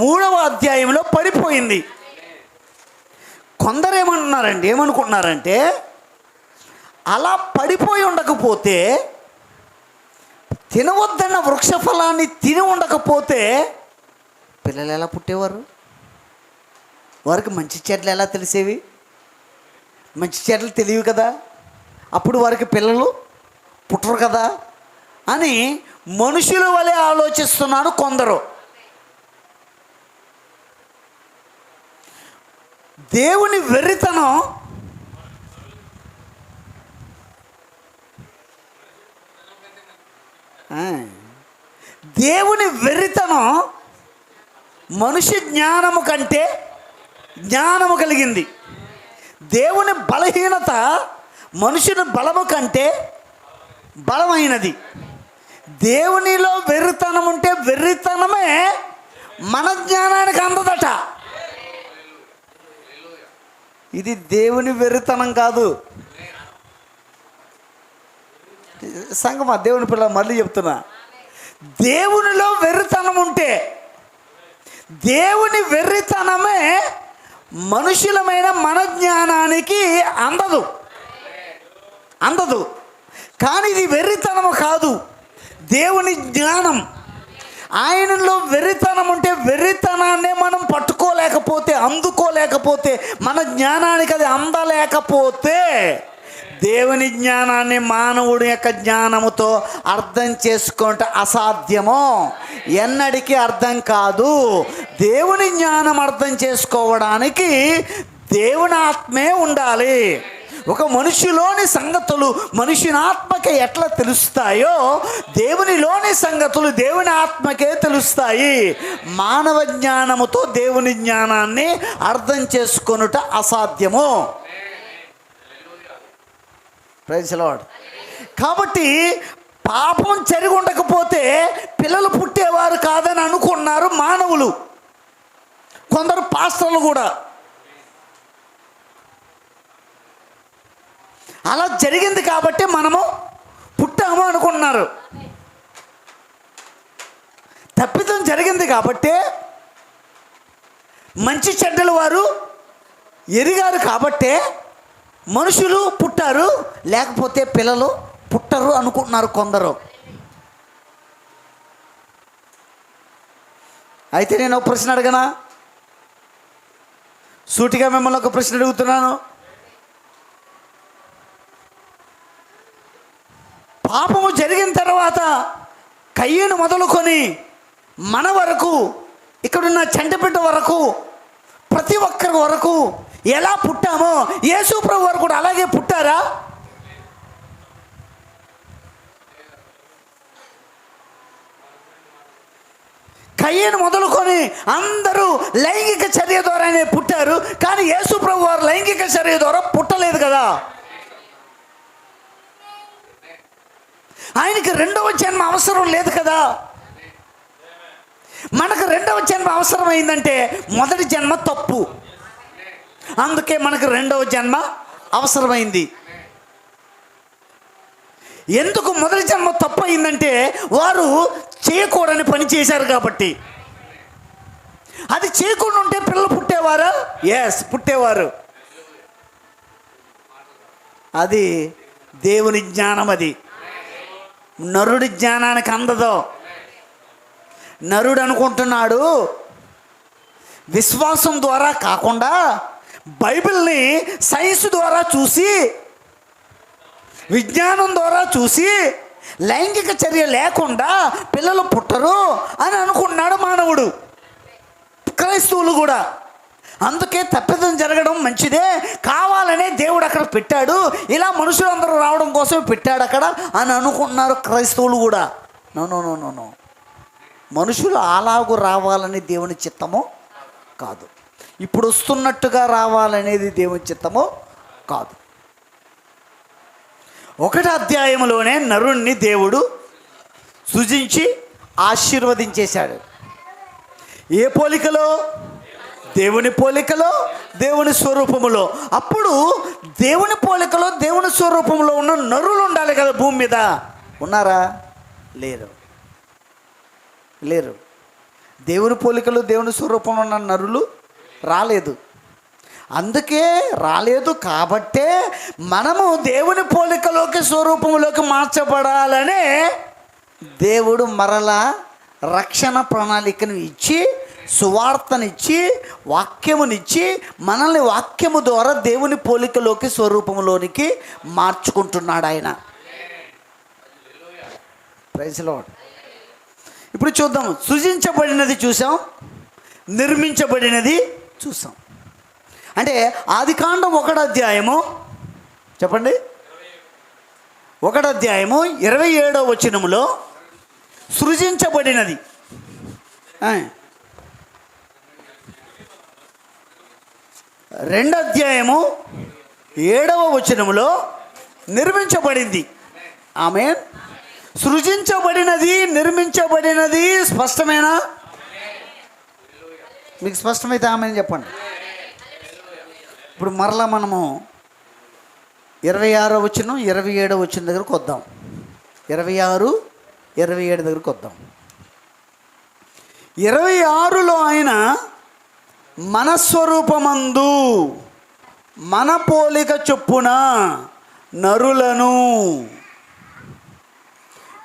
3వ అధ్యాయంలో పడిపోయింది. కొందరు ఏమనుకుంటున్నారంటే అలా పడిపోయి ఉండకపోతే, తినవద్దన్న వృక్షఫలాన్ని తిని ఉండకపోతే పిల్లలు ఎలా పుట్టేవారు? వారికి మంచి చెడ్లు ఎలా తెలిసేవి? మంచి చెడ్లు తెలియవు కదా, అప్పుడు వారికి పిల్లలు పుట్టరు కదా అని మనుషుల వలె ఆలోచిస్తున్నాడు కొందరు. దేవుని వెర్రితనం మనిషి జ్ఞానము కంటే జ్ఞానము కలిగింది. దేవుని బలహీనత మనుషుని బలము కంటే బలమైనది. దేవునిలో వెర్రితనం ఉంటే వెర్రితనమే మన జ్ఞానానికి అందదట. ఇది దేవుని వెర్రితనం కాదు. సంగమా, దేవుని పిల్ల మళ్ళీ చెప్తున్నా, దేవునిలో వెర్రితనం ఉంటే, దేవుని వెర్రితనమే మనుషులమైన మన జ్ఞానానికి అందదు. కానీ ఇది వెర్రితనము కాదు, దేవుని జ్ఞానం. ఆయనలో వెర్రితనం ఉంటే వెర్రితనాన్నే మనం పట్టుకోలేకపోతే, అందుకోలేకపోతే, మన జ్ఞానానికి అది అందలేకపోతే, దేవుని జ్ఞానాన్ని మానవుడి యొక్క జ్ఞానముతో అర్థం చేసుకుంటే అసాధ్యమో, ఎన్నటికీ అర్థం కాదు. దేవుని జ్ఞానం అర్థం చేసుకోవడానికి దేవుని ఆత్మే ఉండాలి. ఒక మనిషిలోని సంగతులు మనిషిని ఆత్మకే ఎట్లా తెలుస్తాయో, దేవునిలోని సంగతులు దేవుని ఆత్మకే తెలుస్తాయి. మానవ జ్ఞానముతో దేవుని జ్ఞానాన్ని అర్థం చేసుకొనుట అసాధ్యము. Praise the lord. కాబట్టి పాపం జరిగి ఉండకపోతే పిల్లలు పుట్టేవారు కాదని అనుకున్నారు మానవులు, కొందరు పాస్టర్లు కూడా. అలా జరిగింది కాబట్టి మనము పుట్టాము అనుకుంటున్నారు. తప్పిదం జరిగింది కాబట్టి, మంచి చెడ్డలు వారు ఎరిగారు కాబట్టే మనుషులు పుట్టారు, లేకపోతే పిల్లలు పుట్టరు అనుకుంటున్నారు కొందరు. అయితే నేను ఒక ప్రశ్న అడగనా? సూటిగా మిమ్మల్ని ఒక ప్రశ్న అడుగుతున్నాను. పాపము జరిగిన తర్వాత కయ్యను మొదలుకొని మన వరకు, ఇక్కడున్న చంటిబిడ్డ వరకు, ప్రతి ఒక్కరి వరకు ఎలా పుట్టామో యేసు ప్రభు వారు కూడా అలాగే పుట్టారా? కయ్యను మొదలుకొని అందరూ లైంగిక చర్య ద్వారానే పుట్టారు, కానీ యేసు ప్రభు వారు లైంగిక చర్య ద్వారా పుట్టలేదు కదా. ఆయనకి రెండవ జన్మ అవసరం లేదు కదా. మనకు రెండవ జన్మ అవసరమైందంటే మొదటి జన్మ తప్పు, అందుకే మనకు రెండవ జన్మ అవసరమైంది. ఎందుకు మొదటి జన్మ తప్పు అయిందంటే వారు చేయకూడని పని చేశారు కాబట్టి. అది చేయకుండా ఉంటే పిల్లలు పుట్టేవారా? ఎస్, పుట్టేవారు. అది దేవుని జ్ఞానం. అది నరుడి జ్ఞానానికి అందదు. నరుడు అనుకుంటున్నాడు విశ్వాసం ద్వారా కాకుండా బైబిల్ని సైన్స్ ద్వారా చూసి, విజ్ఞానం ద్వారా చూసి లైంగిక చర్య లేకుండా పిల్లలు పుట్టరు అని అనుకున్నాడు మానవుడు, క్రైస్తవులు కూడా. అందుకే తప్పిదం జరగడం మంచిదే, కావాలనే దేవుడు అక్కడ పెట్టాడు, ఇలా మనుషులందరూ రావడం కోసం పెట్టాడు అక్కడ అని అనుకుంటున్నారు క్రైస్తవులు కూడా. No no no no no మనుషులు అలాగూ రావాలని దేవుని చిత్తము కాదు. ఇప్పుడు వస్తున్నట్టుగా రావాలనేది దేవుని చిత్తము కాదు. 1వ అధ్యాయంలోనే నరుణ్ణి దేవుడు సృజించి ఆశీర్వదించేశాడు. ఏ పోలికలో? దేవుని పోలికలో, దేవుని స్వరూపములో. అప్పుడు దేవుని పోలికలో, దేవుని స్వరూపంలో ఉన్న నరులు ఉండాలి కదా భూమి మీద. ఉన్నారా? లేరు. దేవుని పోలికలు, దేవుని స్వరూపంలో ఉన్న నరులు రాలేదు. అందుకే రాలేదు కాబట్టే మనము దేవుని పోలికలోకి, స్వరూపంలోకి మార్చబడాలనే దేవుడు మరలా రక్షణ ప్రణాళికను ఇచ్చి, సువార్తనిచ్చి, వాక్యమునిచ్చి, మనల్ని వాక్యము ద్వారా దేవుని పోలికలోకి, స్వరూపంలోనికి మార్చుకుంటున్నాడు ఆయన. Praise lord. ఇప్పుడు చూద్దాం. సృజించబడినది చూసాం, నిర్మించబడినది చూసాం. అంటే ఆదికాండం 1వ అధ్యాయము, చెప్పండి, 1వ అధ్యాయము 27వ వచనములో సృజించబడినది, 2వ అధ్యాయము 7వ వచనములో నిర్మించబడింది. ఆమేన్. సృజించబడినది, నిర్మించబడినది స్పష్టమేనా? మీకు స్పష్టమైతే ఆమేన్ చెప్పండి. ఇప్పుడు మరలా మనము 26వ వచనం, 27వ వచనం దగ్గరకు వద్దాం. 26, 27 దగ్గరకు వద్దాం. 26లో ఆయన మన స్వరూపమందు మన పోలిక చొప్పున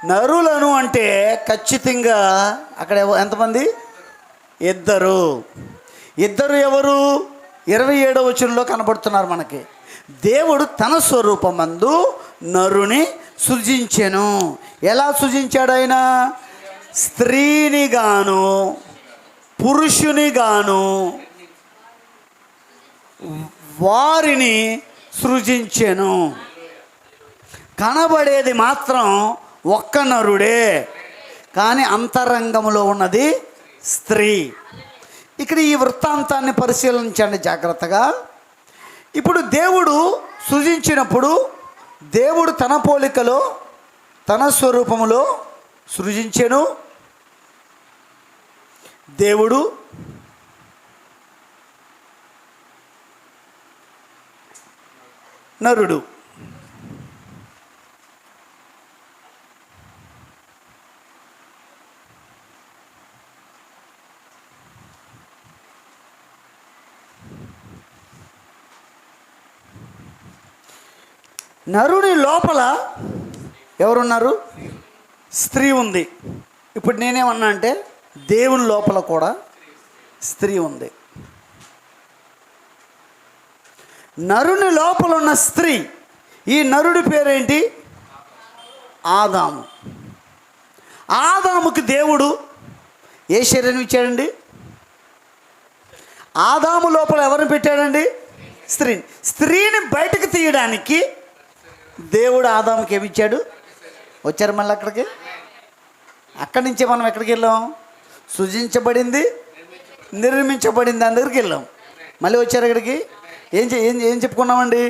నరులను అంటే ఖచ్చితంగా అక్కడ ఎంతమంది? ఇద్దరు ఎవరు? 27వ వచనంలో కనబడుతున్నారు మనకి. దేవుడు తన స్వరూపమందు నరుని సృజించెను. ఎలా సృజించాడు ఆయన? స్త్రీని గాను పురుషుని గాను వారిని సృజించెను. కనబడేది మాత్రం ఒక్క నరుడే, కానీ అంతరంగంలో ఉన్నది స్త్రీ. ఇక్కడ ఈ వృత్తాంతాన్ని పరిశీలించండి జాగ్రత్తగా. ఇప్పుడు దేవుడు సృజించినప్పుడు, దేవుడు తన పోలికలో, తన స్వరూపములో సృజించెను. దేవుడు నరుడు. నరుని లోపల ఎవరున్నారు? స్త్రీ ఉంది. ఇప్పుడు నేనేమన్నా అంటే దేవుని లోపల కూడా స్త్రీ ఉంది. నరుని లోపల ఉన్న స్త్రీ, ఈ నరుడి పేరేంటి? ఆదాము. ఆదాముకి దేవుడు ఏ శరీరం ఇచ్చాడండి? ఆదాము లోపల ఎవరిని పెట్టాడండి? స్త్రీని బయటకు తీయడానికి దేవుడు ఆదాముకి ఏమిచ్చాడు? వచ్చారు మళ్ళీ అక్కడికి. అక్కడి నుంచే మనం ఎక్కడికి వెళ్ళాం? సృజించబడింది, నిర్మించబడింది దాని దగ్గరికి వెళ్ళాం. మళ్ళీ వచ్చారు ఇక్కడికి. ఏం చెప్పుకున్నామండి?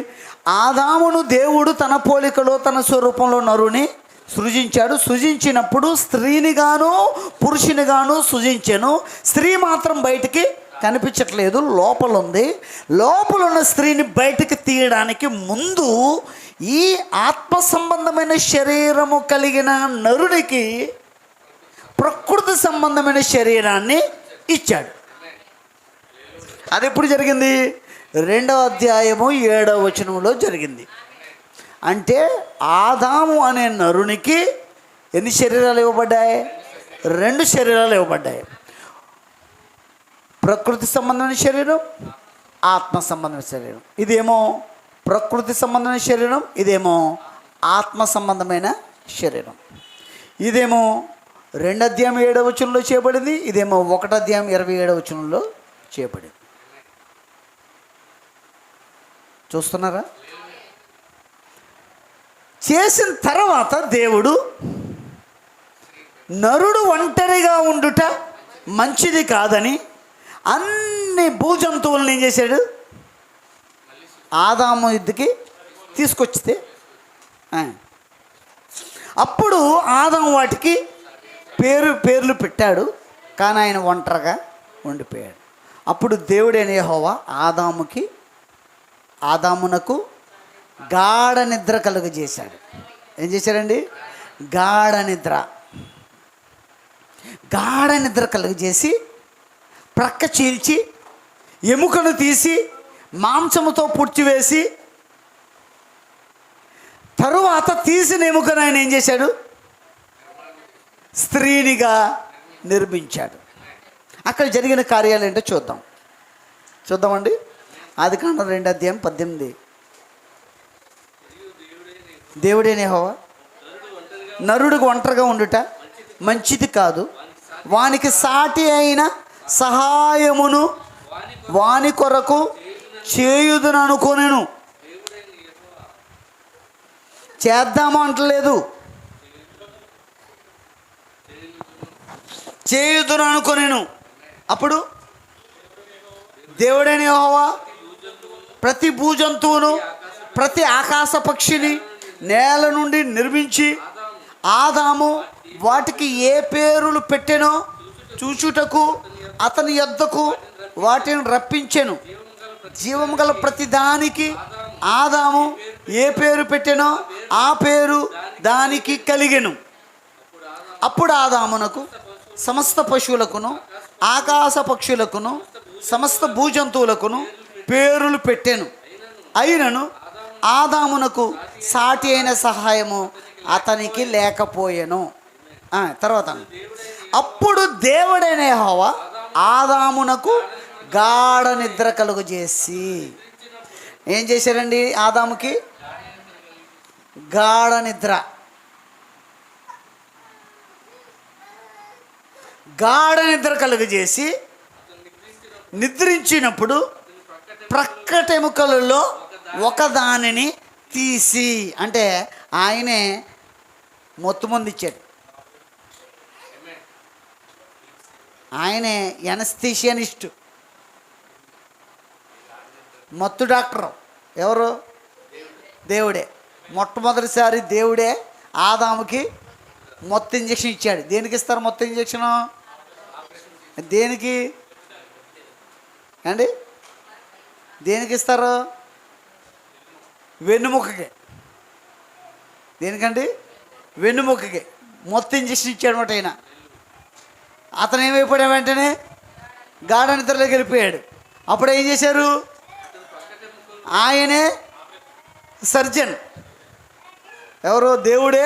ఆదామును దేవుడు తన పోలికలో, తన స్వరూపంలో నరుని సృజించాడు. సృజించినప్పుడు స్త్రీని గాను పురుషుని గాను సృజించాను. స్త్రీ మాత్రం బయటికి కనిపించట్లేదు, లోపల ఉంది. లోపల ఉన్న స్త్రీని బయటికి తీయడానికి ముందు ఈ ఆత్మ సంబంధమైన శరీరము కలిగిన నరుడికి ప్రకృతి సంబంధమైన శరీరాన్ని ఇచ్చాడు. అది ఎప్పుడు జరిగింది? 2వ అధ్యాయము 7వ వచనంలో జరిగింది. అంటే ఆదాము అనే నరునికి ఎన్ని శరీరాలు ఇవ్వబడ్డాయి? 2 శరీరాలు ఇవ్వబడ్డాయి. ప్రకృతి సంబంధమైన శరీరం, ఆత్మ సంబంధమైన శరీరం. ఇదేమో ప్రకృతి సంబంధమైన శరీరం, ఇదేమో ఆత్మ సంబంధమైన శరీరం. ఇదేమో 2వ అధ్యాయం 7వ వచనంలో చేయబడింది, ఇదేమో 1వ అధ్యాయం 27వ వచనంలో చేయబడింది. చూస్తున్నారా? చేసిన తర్వాత దేవుడు నరుడు ఒంటరిగా ఉండుట మంచిది కాదని అన్ని భూజంతువులను ఏం చేశాడు? ఆదాము యుద్ధకి తీసుకొచ్చితే అప్పుడు ఆదాము వాటికి పేర్లు పెట్టాడు. కానీ ఆయన ఒంటరిగా ఉండిపోయాడు. అప్పుడు దేవుడైన యెహోవా ఆదామునకు గాఢ నిద్ర కలుగజేశాడు. ఏం చేశాడండి? గాఢ నిద్ర కలుగజేసి ప్రక్క చీల్చి ఎముకను తీసి మాంసముతో పూడ్చివేసి తరువాత తీసిన ఎముకను ఆయన ఏం చేశాడు? స్త్రీనిగా నిర్మించాడు. అక్కడ జరిగిన కార్యాలు ఏంటో చూద్దామండి. ఆదికాండం 2:18. దేవుడైన యెహోవా నరుడికి ఒంటరిగా ఉండుట మంచిది కాదు, వానికి సాటి అయిన సహాయమును వాని కొరకు చేయుదును అనుకొనెను. చేద్దాము అంటలేదు, చేయుదును అనుకొనెను. అప్పుడు దేవుడైన యెహోవా ప్రతి భూజంతువును ప్రతి ఆకాశ పక్షిని నేల నుండి నిర్మించి ఆదాము వాటికి ఏ పేరులు పెట్టెనో చూచుటకు అతని యొద్దకు వాటిని రప్పించెను. జీవము గల ప్రతి దానికి ఆదాము ఏ పేరు పెట్టెనో ఆ పేరు దానికి కలిగెను. అప్పుడు ఆదామునకు సమస్త పశువులకును ఆకాశ పక్షులకును సమస్త భూజంతువులకును పేరులు పెట్టెను. అయినను ఆదామునకు సాటి అయిన సహాయము అతనికి లేకపోయెను. తర్వాత అప్పుడు దేవుడైన యెహోవా ఆదామునకు గాఢ నిద్ర కలుగజేసి ఏం చేశారండి? ఆదాముకి గాఢ నిద్ర కలుగజేసి నిద్రించినప్పుడు ప్రక్కటెముకలలో ఒకదానిని తీసి, అంటే ఆయనే మొత్తు మంది ఇచ్చాడు. ఆయనే ఎనస్థీషియనిస్టు, మత్తు డాక్టర్. ఎవరు? దేవుడే. మొట్టమొదటిసారి దేవుడే ఆదాముకి మొత్తం ఇంజక్షన్ ఇచ్చాడు. దేనికి ఇస్తారు మొత్తం ఇంజక్షను? దేనికి అండి? దేనికి ఇస్తారు? వెన్నుముకకి. దేనికండి? వెన్నుముకకి మొత్తం ఇంజక్షన్ ఇచ్చాడు అనమాట. ఆయన అతను ఏమైపోయాడు? వెంటనే గాఢ నిద్రలోకి వెళ్ళిపోయాడు. అప్పుడు ఏం చేశారు? ఆయనే సర్జన్. ఎవరు? దేవుడే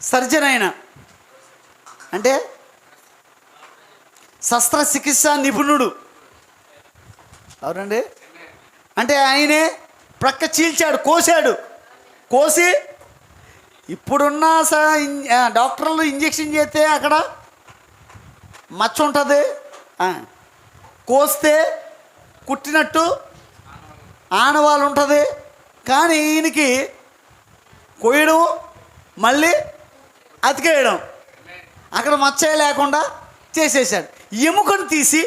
సర్జన్. ఆయన అంటే శస్త్రచికిత్స నిపుణుడు. అవునండి. అంటే ఆయనే ప్రక్క చీల్చాడు, కోసి ఇప్పుడున్న డాక్టర్లు ఇంజక్షన్ చేస్తే అక్కడ మచ్చ ఉంటుంది, కోస్తే కుట్టినట్టు ఆనవాళ్ళు ఉంటుంది. కానీ ఈయనకి కోయడం మళ్ళీ అతికేయడం, అక్కడ మచ్చ లేకుండా చేసేసాడు. ఎముకను తీసి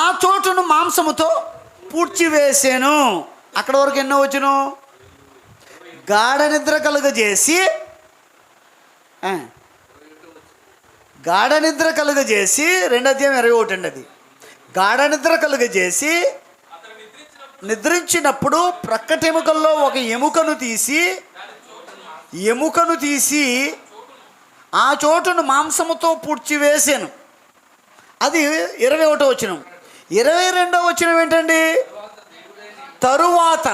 ఆ చోటును మాంసముతో పూడ్చివేసాను. అక్కడ వరకు ఎన్నో వచ్చును? గాఢ నిద్ర కలుగజేసి 2:21 అండి. అది గాఢ నిద్ర కలుగజేసి నిద్రించినప్పుడు ప్రక్కటెముకల్లో ఒక ఎముకను తీసి ఆ చోటును మాంసముతో పూడ్చివేసాను. అది 21వ వచనం. 22వ వచనం ఏంటండి? తరువాత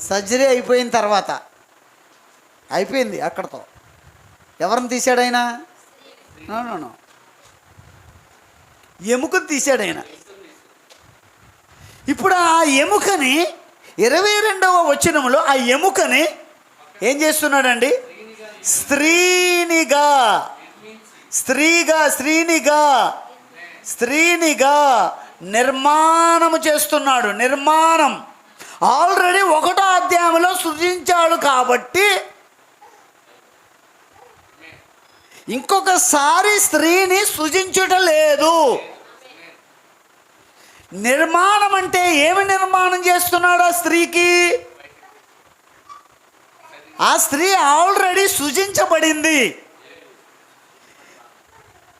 సర్జరీ అయిపోయిన తర్వాత అయిపోయింది అక్కడతో. ఎవరిని తీశాడు ఆయన? ఎముకను తీశాడు ఆయన. ఇప్పుడు ఆ ఎముకని 22వ వచనంలో ఆ ఎముకని ఏం చేస్తున్నాడండి? స్త్రీనిగా నిర్మాణము చేస్తున్నాడు. నిర్మాణం ఆల్రెడీ 1వ అధ్యాయంలో సృజించాడు కాబట్టి ఇంకొకసారి స్త్రీని సృజించుట లేదు. నిర్మాణం అంటే ఏమి నిర్మాణం చేస్తున్నాడు ఆ స్త్రీకి? ఆ స్త్రీ ఆల్రెడీ సృజించబడింది.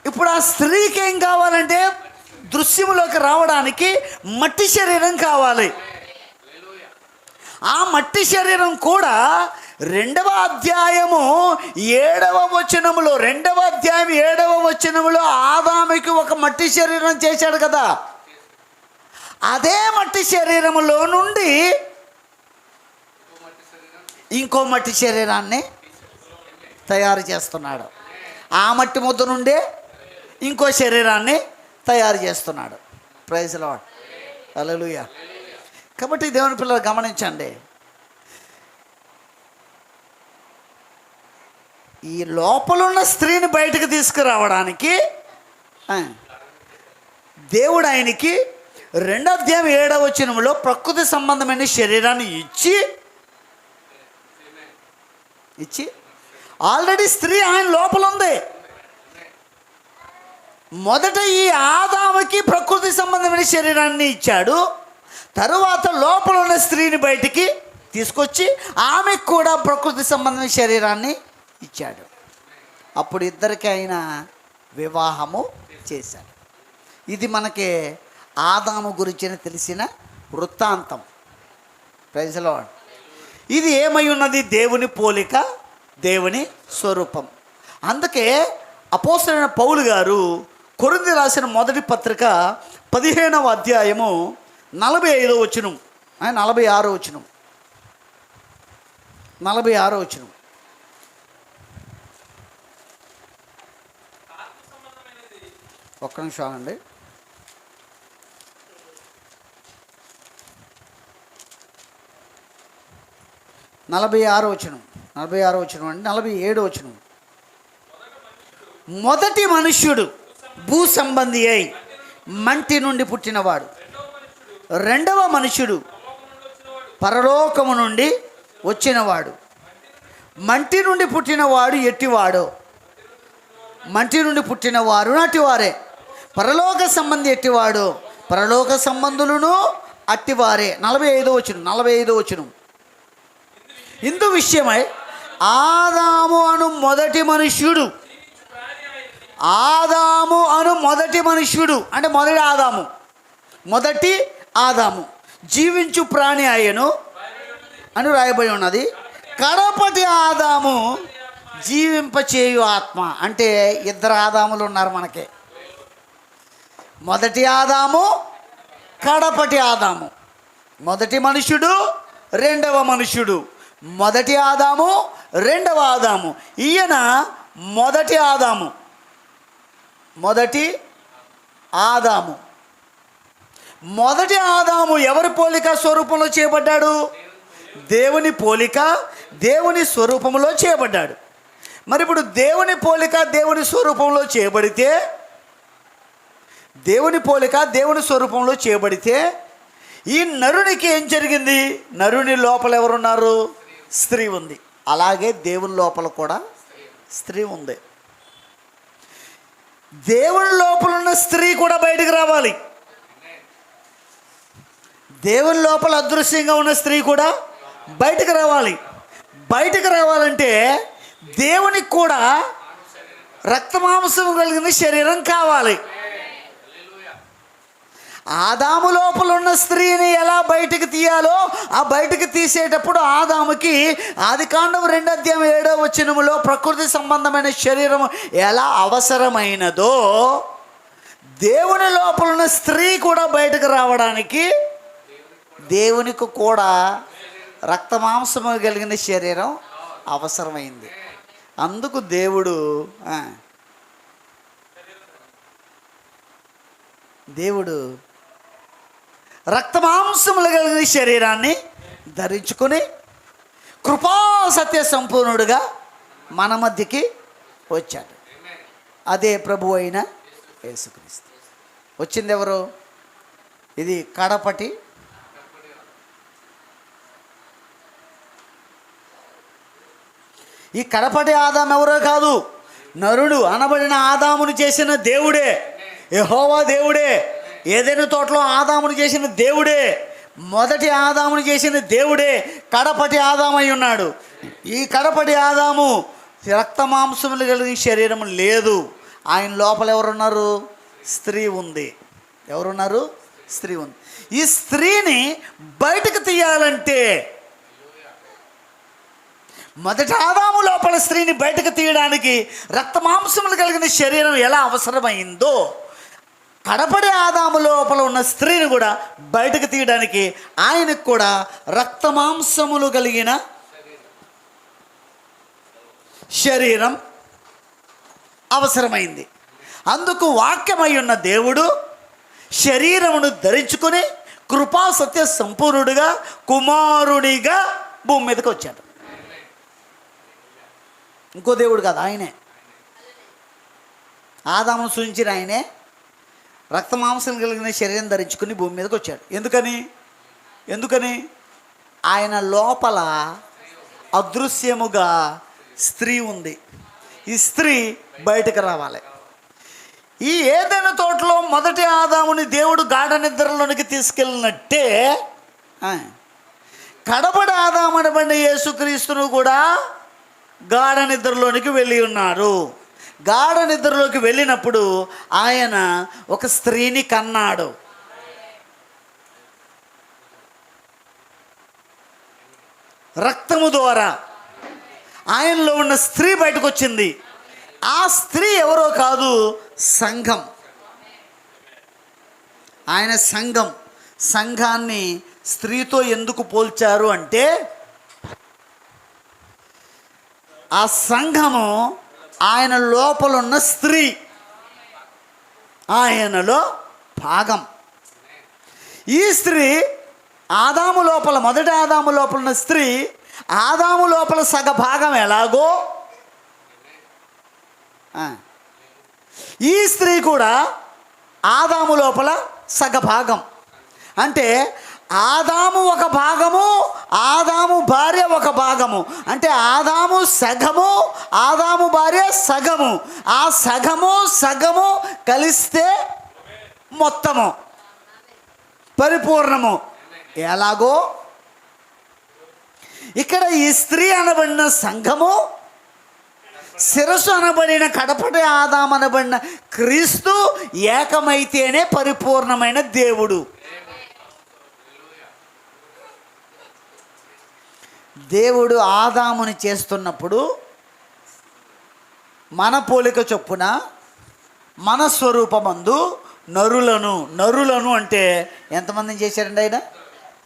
ఇప్పుడు ఆ స్త్రీకి ఏం కావాలంటే దృశ్యములోకి రావడానికి మట్టి శరీరం కావాలి. ఆ మట్టి శరీరం కూడా 2వ అధ్యాయము 7వ వచనములో, 2వ అధ్యాయం 7వ వచనములో ఆదాముకి ఒక మట్టి శరీరం చేశాడు కదా. అదే మట్టి శరీరములో నుండి ఇంకో మట్టి శరీరాన్ని తయారు చేస్తున్నాడు. ఆ మట్టి ముద్ద నుండే ఇంకో శరీరాన్ని తయారు చేస్తున్నాడు. ప్రైజ్ లార్డ్, హల్లెలూయా. కాబట్టి దేవుని పిల్లలు గమనించండి, ఈ లోపలున్న స్త్రీని బయటకు తీసుకురావడానికి దేవుడు ఆయనకి 2వ అధ్యాయం 7వ వచనంలో ప్రకృతి సంబంధమైన శరీరాన్ని ఇచ్చి ఆల్రెడీ స్త్రీ ఆయన లోపల ఉంది. మొదట ఈ ఆదాముకి ప్రకృతి సంబంధమైన శరీరాన్ని ఇచ్చాడు. తరువాత లోపల ఉన్న స్త్రీని బయటికి తీసుకొచ్చి ఆమెకు కూడా ప్రకృతి సంబంధమైన శరీరాన్ని ఇచ్చాడు. అప్పుడు ఇద్దరికి ఆయన వివాహము చేశాడు. ఇది మనకి ఆదాము గురించిన తెలిసిన వృత్తాంతం. Praise lord. ఇది ఏమై ఉన్నది? దేవుని పోలిక, దేవుని స్వరూపం. అందుకే అపోస్తలుడైన పౌలు గారు కొరింథీ రాసిన మొదటి పత్రిక 15వ అధ్యాయము 45వ వచనం, 46వ వచనం, 46వ వచనం. ఒక్క నిమిషం అండి. నలభై ఆరో వచనం అంటే 47వ వచనం. మొదటి మనుష్యుడు భూ సంబంధి అయి మంటి నుండి పుట్టినవాడు, 2వ మనుష్యుడు పరలోకము నుండి వచ్చినవాడు. మంటి నుండి పుట్టినవాడు ఎట్టివాడో, మంటి నుండి పుట్టినవారు అట్టివారే. పరలోక సంబంధి ఎట్టివాడో, పరలోక సంబంధులను అట్టివారే. 45వ వచనం. ఇందు విషయమై ఆదాము అను మొదటి మనుష్యుడు, ఆదాము అను మొదటి మనుష్యుడు అంటే మొదటి ఆదాము జీవించు ప్రాణి అయ్యను అని రాయబడి ఉన్నది. కడపటి ఆదాము జీవింపచేయు ఆత్మ. అంటే 2 ఆదాములు ఉన్నారు మనకి. మొదటి ఆదాము, కడపటి ఆదాము. మొదటి మనుష్యుడు, 2వ మనుష్యుడు. మొదటి ఆదాము, 2వ ఆదాము. ఈయన మొదటి ఆదాము. మొదటి ఆదాము ఎవరి పోలిక స్వరూపంలో చేయబడ్డాడు? దేవుని పోలిక, దేవుని స్వరూపంలో చేయబడ్డాడు. మరి ఇప్పుడు దేవుని పోలిక, దేవుని స్వరూపంలో చేయబడితే, దేవుని పోలిక దేవుని స్వరూపంలో చేయబడితే ఈ నరునికి ఏం జరిగింది? నరుని లోపల ఎవరున్నారు? స్త్రీ ఉంది. అలాగే దేవుని లోపల కూడా స్త్రీ ఉంది. దేవుని లోపల ఉన్న స్త్రీ కూడా బయటకు రావాలి. దేవుని లోపల అదృశ్యంగా ఉన్న స్త్రీ కూడా బయటకు రావాలి. బయటకు రావాలంటే దేవునికి కూడా రక్తమాంసం కలిగిన శరీరం కావాలి. ఆదాము లోపల ఉన్న స్త్రీని ఎలా బయటకు తీయాలో ఆ బయటకు తీసేటప్పుడు ఆదాముకి ఆదికాండం 2వ అధ్యాయం 7వ వచనములో ప్రకృతి సంబంధమైన శరీరం ఎలా అవసరమైనదో దేవుని లోపల ఉన్న స్త్రీ కూడా బయటకు రావడానికి దేవునికి కూడా రక్తమాంసము కలిగిన శరీరం అవసరమైంది. అందుకు దేవుడు రక్తమాంసములు కలిగిన శరీరాన్ని ధరించుకొని కృపా సత్య సంపూర్ణుడుగా మన మధ్యకి వచ్చాడు. అదే ప్రభు అయిన యేసుక్రీస్తు. వచ్చింది ఎవరు? ఇది కడపటి ఈ కడపటి ఆదాం ఎవరో కాదు, నరుడు అనబడిన ఆదామును చేసిన దేవుడే, యెహోవా దేవుడే. ఏదైనా తోటలో ఆదామును చేసిన దేవుడే, మొదటి ఆదామును చేసిన దేవుడే కడపటి ఆదామై ఉన్నాడు. ఈ కడపటి ఆదాము రక్త మాంసములు కలిగిన శరీరం లేదు. ఆయన లోపల ఎవరున్నారు? స్త్రీ ఉంది. ఎవరున్నారు? స్త్రీ ఉంది. ఈ స్త్రీని బయటకు తీయాలంటే, మొదటి ఆదాము లోపల స్త్రీని బయటకు తీయడానికి రక్త మాంసములు కలిగిన శరీరం ఎలా అవసరమైందో, కడపడి ఆదాము లోపల ఉన్న స్త్రీని కూడా బయటకు తీయడానికి ఆయనకు కూడా రక్త మాంసములు కలిగిన శరీరం అవసరమైంది. అందుకు వాక్యమై ఉన్న దేవుడు శరీరమును ధరించుకుని కృపా సత్య సంపూర్ణుడిగా కుమారుడిగా భూమి మీదకి వచ్చాడు. ఇంకో దేవుడు కాదు, ఆయనే. ఆదామును సూచించిన ఆయనే రక్త మాంసం కలిగిన శరీరం ధరించుకుని భూమి మీదకి వచ్చాడు. ఎందుకని ఆయన లోపల అదృశ్యముగా స్త్రీ ఉంది. ఈ స్త్రీ బయటకు రావాలి. ఈ ఏదైనా తోటలో మొదటి ఆదాముని దేవుడు గాఢ నిద్రలోనికి తీసుకెళ్ళినట్టే కడపడి ఆదామనబడిన యేసుక్రీస్తును కూడా గాఢ నిద్రలోనికి వెళ్ళి ఉన్నారు. గాఢ నిద్రలోకి వెళ్ళినప్పుడు ఆయన ఒక స్త్రీని కన్నాడు. రక్తము ద్వారా ఆయనలో ఉన్న స్త్రీ బయటకు వచ్చింది. ఆ స్త్రీ ఎవరో కాదు, సంఘం. ఆయన సంఘాన్ని స్త్రీతో ఎందుకు పోల్చారు అంటే, ఆ సంఘము ఆయన లోపల ఉన్న స్త్రీ, ఆయనలో భాగం. ఈ స్త్రీ ఆదాము లోపల, మొదటి ఆదాము లోపల ఉన్న స్త్రీ ఆదాము లోపల సగ భాగం ఎలాగో, ఈ స్త్రీ కూడా ఆదాము లోపల సగ భాగం. అంటే ఆదాము ఒక భాగము, ఆదాము భార్య ఒక భాగము. అంటే ఆదాము సగము, ఆదాము భార్య సగము. ఆ సగము కలిస్తే మొత్తము పరిపూర్ణము. ఎలాగో ఇక్కడ ఈ స్త్రీ అనబడిన సంఘము, శిరస్సు అనబడిన కడపటి ఆదాము అనబడిన క్రీస్తు ఏకమైతేనే పరిపూర్ణమైన దేవుడు. దేవుడు ఆదాముని చేస్తున్నప్పుడు మన పోలిక చొప్పున మన స్వరూపమందు నరులను అంటే ఎంతమందిని చేశారండి ఆయన?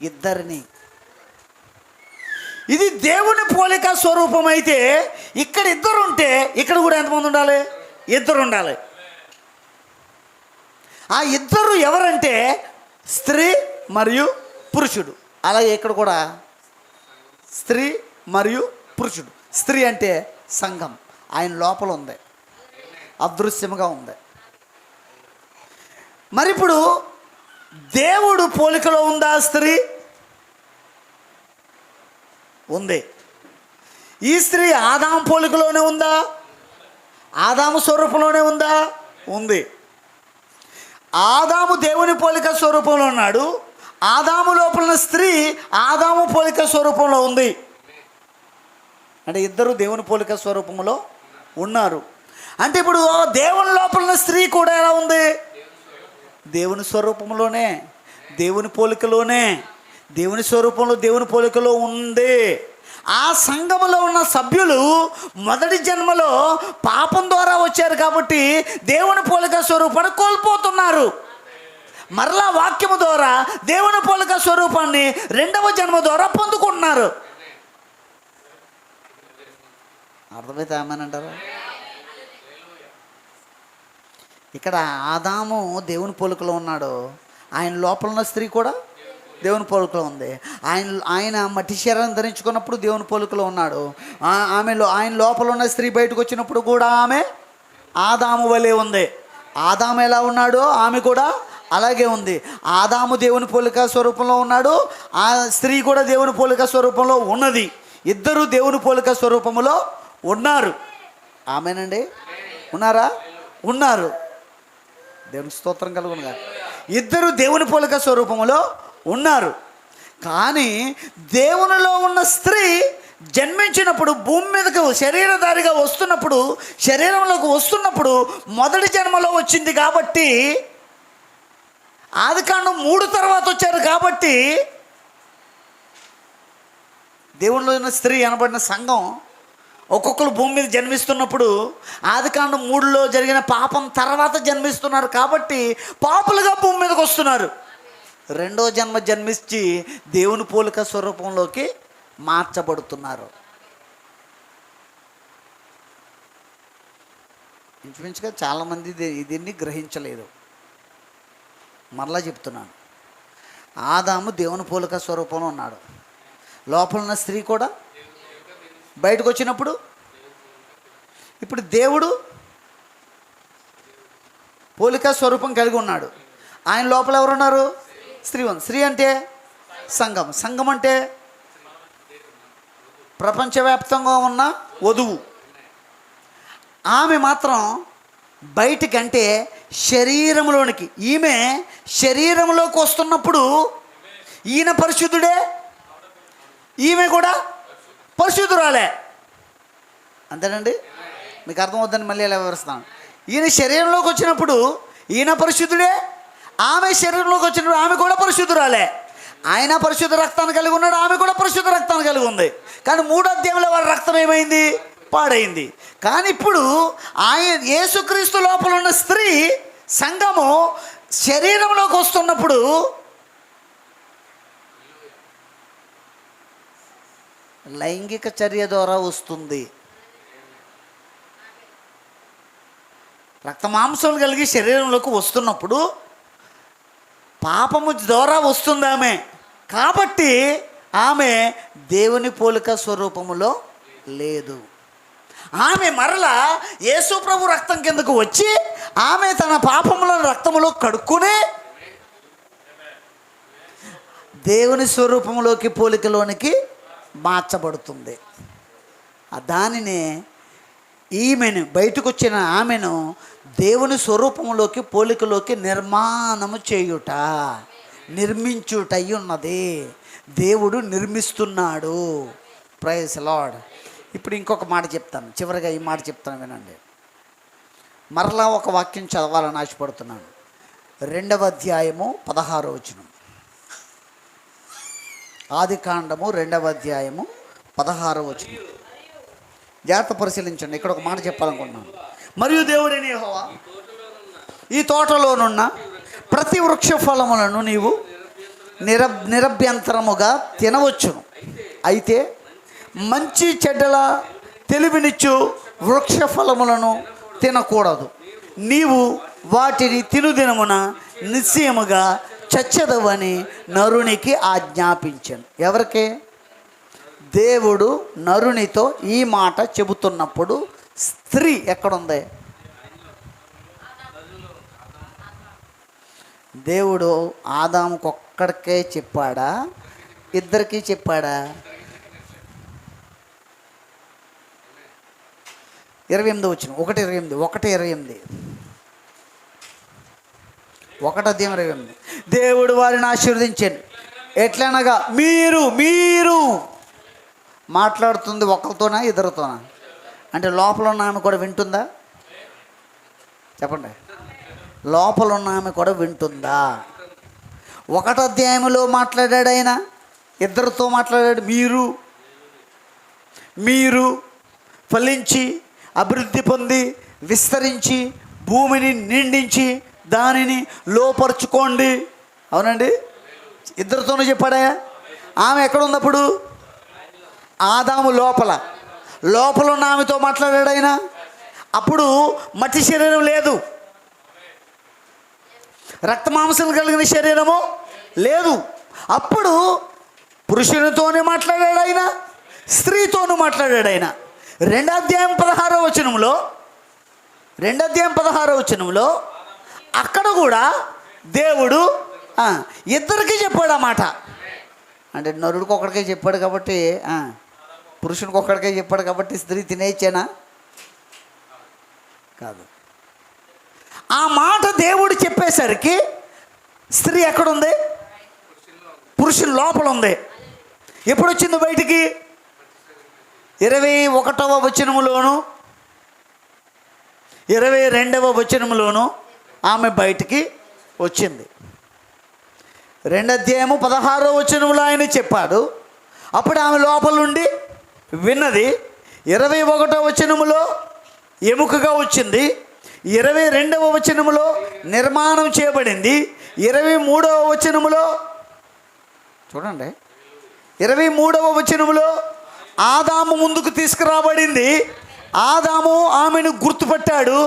ఇద్దరిని. ఇది దేవుని పోలిక స్వరూపం అయితే ఇక్కడ ఇద్దరు ఉంటే ఇక్కడ కూడా ఎంతమంది ఉండాలి? ఇద్దరు ఉండాలి. ఆ ఇద్దరు ఎవరంటే స్త్రీ మరియు పురుషుడు. అలాగే ఇక్కడ కూడా స్త్రీ మరియు పురుషుడు. స్త్రీ అంటే సంఘం, ఆయన లోపల ఉంది, అదృశ్యముగా ఉంది. మరి ఇప్పుడు దేవుడు పోలికలో ఉందా స్త్రీ? ఉంది. ఈ స్త్రీ ఆదాము పోలికలోనే ఉందా? ఆదాము స్వరూపంలోనే ఉందా? ఉంది. ఆదాము దేవుని పోలిక స్వరూపంలో ఉన్నాడు. ఆదాము లోపల స్త్రీ ఆదాము పోలిక స్వరూపంలో ఉంది. అంటే ఇద్దరు దేవుని పోలిక స్వరూపంలో ఉన్నారు. అంటే ఇప్పుడు దేవుని లోపల స్త్రీ కూడా ఎలా ఉంది? దేవుని స్వరూపంలోనే, దేవుని పోలికలోనే, దేవుని స్వరూపంలో, దేవుని పోలికలో ఉంది. ఆ సంఘములో ఉన్న సభ్యులు మొదటి జన్మలో పాపం ద్వారా వచ్చారు కాబట్టి దేవుని పోలిక స్వరూపాన్ని కోల్పోతున్నారు. మరలా వాక్యము ద్వారా దేవుని పోలిక స్వరూపాన్ని రెండవ జన్మ ద్వారా పొందుకుంటున్నారు. అర్థమైతే ఏమనంటారు? ఇక్కడ ఆదాము దేవుని పోలికలో ఉన్నాడు, ఆయన లోపల ఉన్న స్త్రీ కూడా దేవుని పోలికలో ఉంది. ఆయన మట్టి శరీరం ధరించుకున్నప్పుడు దేవుని పోలికలో ఉన్నాడు. ఆయన లోపల ఉన్న స్త్రీ బయటకు వచ్చినప్పుడు కూడా ఆమె ఆదాము వలె ఉంది. ఆదాము ఎలా ఉన్నాడో ఆమె కూడా అలాగే ఉంది. ఆదాము దేవుని పోలిక స్వరూపంలో ఉన్నాడు, ఆ స్త్రీ కూడా దేవుని పోలిక స్వరూపంలో ఉన్నది. ఇద్దరు దేవుని పోలిక స్వరూపంలో ఉన్నారు. ఆమెనండి. ఉన్నారా? ఉన్నారు. దేవుని స్తోత్రం కలుగునుగా. ఇద్దరు దేవుని పోలిక స్వరూపములో ఉన్నారు. కానీ దేవునిలో ఉన్న స్త్రీ జన్మించినప్పుడు, భూమి మీదకు శరీరధారిగా వస్తున్నప్పుడు, శరీరంలోకి వస్తున్నప్పుడు మొదటి జన్మలో వచ్చింది కాబట్టి, ఆదికాండం 3 తర్వాత వచ్చారు కాబట్టి, దేవునిలో ఉన్న స్త్రీ అనబడిన సంఘం ఒక్కొక్కరు భూమి మీద జన్మిస్తున్నప్పుడు ఆదికాండం 3లో జరిగిన పాపం తర్వాత జన్మిస్తున్నారు కాబట్టి పాపులుగా భూమి మీదకి వస్తున్నారు. రెండో జన్మ జన్మించి దేవుని పోలిక స్వరూపంలోకి మార్చబడుతున్నారు. ఇంచుమించుగా చాలామంది దీన్ని గ్రహించలేదు. మరలా చెప్తున్నాను, ఆదాము దేవుని పోలిక స్వరూపంలో ఉన్నాడు. లోపల ఉన్న స్త్రీ కూడా బయటకు వచ్చినప్పుడు, ఇప్పుడు దేవుడు పోలిక స్వరూపం కలిగి ఉన్నాడు. ఆయన లోపల ఎవరున్నారు? స్త్రీ ఉంది. స్త్రీ అంటే సంఘం. సంఘం అంటే ప్రపంచవ్యాప్తంగా ఉన్న వధువు. ఆమె మాత్రం బయటికంటే శరీరంలోనికి, ఈమె శరీరంలోకి వస్తున్నప్పుడు ఈయన పరిశుద్ధుడే, ఈమె కూడా పరిశుద్ధురాలే. అంతేనండి? మీకు అర్థమవుద్దని మళ్ళీ ఎలా వివరిస్తాను. ఈయన శరీరంలోకి వచ్చినప్పుడు ఈయన పరిశుద్ధుడే, ఆమె శరీరంలోకి వచ్చినప్పుడు ఆమె కూడా పరిశుద్ధురాలే. ఆయన పరిశుద్ధ రక్తాన్ని కలిగి ఉన్నాడు, ఆమె కూడా పరిశుద్ధ రక్తాన్ని కలిగి ఉంది. కానీ 3వ అధ్యాయంలో వారి రక్తం ఏమైంది? పాడైంది. కానీ ఇప్పుడు ఆయన యేసుక్రీస్తు లోపల ఉన్న స్త్రీ సంఘము శరీరంలోకి వస్తున్నప్పుడు లైంగిక చర్య ద్వారా వస్తుంది. రక్త మాంసాలు కలిగి శరీరంలోకి వస్తున్నప్పుడు పాపము ద్వారా వస్తుంది ఆమె. కాబట్టి ఆమె దేవుని పోలిక స్వరూపములో లేదు. ఆమె మరలా యేసు ప్రభు రక్తం కిందకు వచ్చి ఆమె తన పాపములను రక్తములో కడుక్కుని దేవుని స్వరూపంలోకి, పోలికలోనికి మార్చబడుతుంది. దానినే ఈమెను, బయటకు వచ్చిన ఆమెను దేవుని స్వరూపంలోకి, పోలికలోకి నిర్మాణము చేయుట, నిర్మించుట అయి ఉన్నది. దేవుడు నిర్మిస్తున్నాడు. Praise lord. ఇప్పుడు ఇంకొక మాట చెప్తాను, చివరిగా ఈ మాట చెప్తాను, వినండి. మరలా ఒక వాక్యం చదవాలని ఆశపడుతున్నాను. 2వ అధ్యాయము 16వ వచనం. ఆదికాండము 2వ అధ్యాయము 16వ వచనం. జాగ్రత్త పరిశీలించండి. ఇక్కడ ఒక మాట చెప్పాలనుకుంటున్నాను. మరియు దేవుడైన యెహోవా ఈ తోటలోనున్న ప్రతి వృక్ష ఫలములను నీవు నిరభ్యంతరముగా తినవచ్చును. అయితే మంచి చెడ్డల తెలివినిచ్చు వృక్ష ఫలములను తినకూడదు. నీవు వాటిని తినుదినమున నిశ్చయముగా చచ్చదవని నరునికి ఆజ్ఞాపించాను. ఎవరికి? దేవుడు నరునితో ఈ మాట చెబుతున్నప్పుడు స్త్రీ ఎక్కడుంది? దేవుడు ఆదాముకు ఒక్కడికే చెప్పాడా? ఇద్దరికీ చెప్పాడా? 28 వచ్చిన 1:28 1:28 దేవుడు వారిని ఆశీర్వదించాను. ఎట్లనగా మీరు మాట్లాడుతుంది ఒకరితోనా ఇద్దరితోనా? అంటే లోపల ఉన్న ఆమె కూడా వింటుందా? చెప్పండి. లోపల ఉన్న ఆమె కూడా వింటుందా? 1వ అధ్యాయంలో మాట్లాడాడు ఆయన, ఇద్దరితో మాట్లాడాడు. మీరు ఫలించి అభివృద్ధి పొంది విస్తరించి భూమిని నిండించి దానిని లోపరుచుకోండి. అవునండి, ఇద్దరితోనూ చెప్పాడా? ఆమె ఎక్కడ ఉన్నప్పుడు? ఆదాము లోపల ఉన్న ఆమెతో మాట్లాడాడు ఆయన. అప్పుడు మట్టి శరీరం లేదు, రక్త మాంసాలు కలిగిన శరీరము లేదు. అప్పుడు పురుషునితోనే మాట్లాడాడు ఆయన, స్త్రీతోనూ మాట్లాడాడు ఆయన. 2వ అధ్యాయం 16వ వచనంలో అక్కడ కూడా దేవుడు ఇద్దరికీ చెప్పాడు ఆ మాట. అంటే నరుడికి ఒక్కడికే చెప్పాడు కాబట్టి, పురుషునికి ఒక్కడికే చెప్పాడు కాబట్టి స్త్రీ తినేచ్చేనా? కాదు. ఆ మాట దేవుడు చెప్పేసరికి స్త్రీ ఎక్కడుంది? పురుషుని లోపల ఉంది. ఎప్పుడు వచ్చింది బయటికి? 21వ వచనములోను 22వ వచనములోను ఆమె బయటికి వచ్చింది. 2 అధ్యాయము 16వ వచనములో ఆయన చెప్పాడు. అప్పుడు ఆమె లోపల నుండి విన్నది. 21వ వచనములో ఎముకగా వచ్చింది. 22వ వచనములో నిర్మాణం చేయబడింది. 23వ వచనములో చూడండి, 23వ వచనములో ఆదాము ముందుకు తీసుకురాబడింది. ఆదాము ఆమెను గుర్తుపట్టాడు,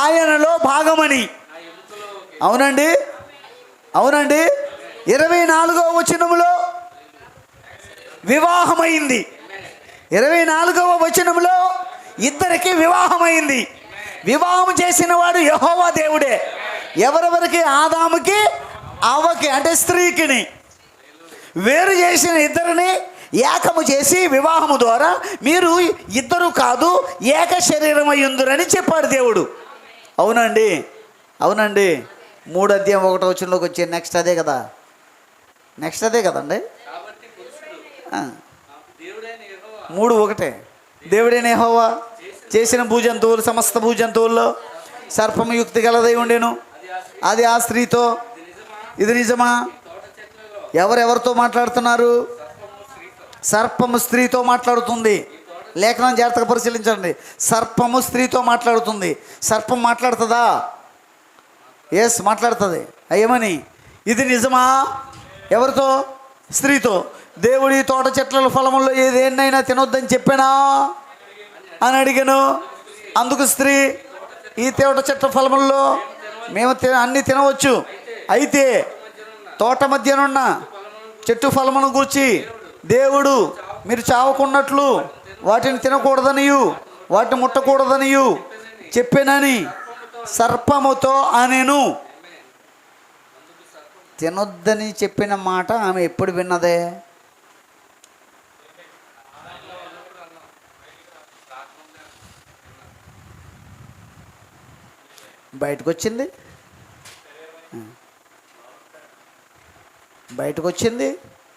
ఆయనలో భాగమని. అవునండి, అవునండి. 24వ వచనములో వివాహమైంది. 24వ వచనంలో ఇద్దరికి వివాహమైంది. వివాహం చేసిన వాడు యెహోవా దేవుడే. ఎవరెవరికి? ఆదాముకి, అవ్వకి, అంటే స్త్రీకిని. వేరు చేసిన ఇద్దరిని ఏకము చేసి వివాహము ద్వారా మీరు ఇద్దరు కాదు ఏక శరీరం అయ్యుందురని చెప్పాడు దేవుడు. అవునండి, అవునండి. 3 అధ్యాయం 1వ వచనంలోకి వచ్చే నెక్స్ట్ అదే కదా, నెక్స్ట్ అదే కదండి. 3:1 దేవుడైన యెహోవా చేసిన భూజంతువులు సమస్త భూజంతువుల్లో సర్పము యుక్తి గలదై ఉండెను. అది ఆ స్త్రీతో. ఇది నిజమా? ఎవరెవరితో మాట్లాడుతున్నారు? సర్పము స్త్రీతో మాట్లాడుతుంది. లేఖనం జాగ్రత్తగా పరిశీలించండి. సర్పము స్త్రీతో మాట్లాడుతుంది. సర్పం మాట్లాడుతుందా? ఎస్, మాట్లాడుతుంది. ఏమని? ఇది నిజమా? ఎవరితో? స్త్రీతో. దేవుడి తోట చెట్ల ఫలముల్లో ఏదేనైనా తినొద్దని చెప్పానా అని అడిగాను. అందుకు స్త్రీ, ఈ తోట చెట్ల ఫలముల్లో మేము అన్నీ తినవచ్చు, అయితే తోట మధ్యనున్న చెట్టు ఫలమును గూర్చి దేవుడు మీరు చావకున్నట్లు వాటిని తినకూడదనియు వాటిని ముట్టకూడదనియు చెప్పానని సర్పముతో అనెను. తినొద్దని చెప్పిన మాట ఆమె ఎప్పుడు విన్నదే? బయటకు వచ్చింది, బయటకు వచ్చింది,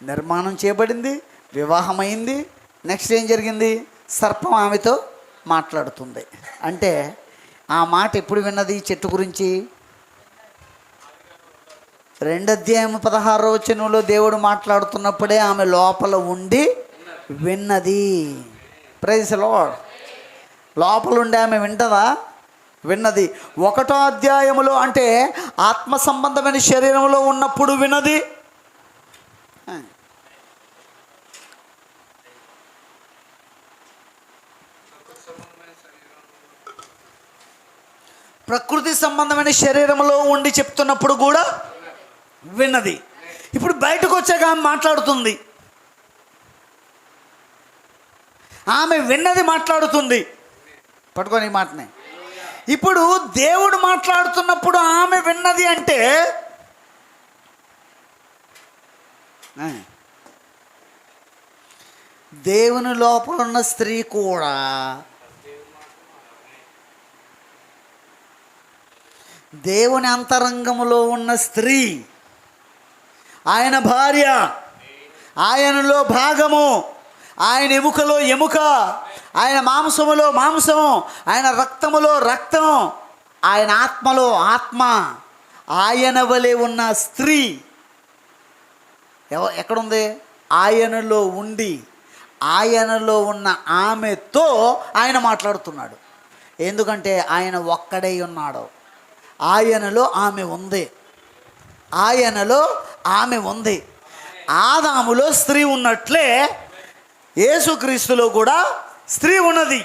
నిర్మాణం చేయబడింది, వివాహమైంది. నెక్స్ట్ ఏం జరిగింది? సర్పం ఆమెతో మాట్లాడుతుంది. అంటే ఆ మాట ఎప్పుడు విన్నది చెట్టు గురించి? 2 అధ్యాయం 16వ వచనంలో దేవుడు మాట్లాడుతున్నప్పుడే ఆమె లోపల ఉండి విన్నది. Praise lord. లోపల ఉండి ఆమె వింటదా? విన్నది. 1వ అధ్యాయములో అంటే ఆత్మ సంబంధమైన శరీరంలో ఉన్నప్పుడు విన్నది. ప్రకృతి సంబంధమైన శరీరంలో ఉండి చెప్తున్నప్పుడు కూడా విన్నది. ఇప్పుడు బయటకు వచ్చాక ఆమె మాట్లాడుతుంది. ఆమె విన్నది మాట్లాడుతుంది. పట్టుకొని ఈ మాటనే. ఇప్పుడు దేవుడు మాట్లాడుతున్నప్పుడు ఆమె విన్నది అంటే దేవుని లోపల ఉన్న స్త్రీ కూడా దేవుని అంతరంగములో ఉన్న స్త్రీ, ఆయన భార్య, ఆయనలో భాగము, ఆయన ఎముకలో ఎముక, ఆయన మాంసములో మాంసం, ఆయన రక్తములో రక్తం, ఆయన ఆత్మలో ఆత్మ, ఆయన వలె ఉన్న స్త్రీ ఎక్కడుంది? ఆయనలో ఉండి ఆయనలో ఉన్న ఆమెతో ఆయన మాట్లాడుతున్నాడు. ఎందుకంటే ఆయన ఒక్కడై ఉన్నాడు. ఆయనలో ఆమె ఉంది, ఆయనలో ఆమె ఉంది. ఆదాములో స్త్రీ ఉన్నట్లే యేసుక్రీస్తులో కూడా స్త్రీ ఉన్నది.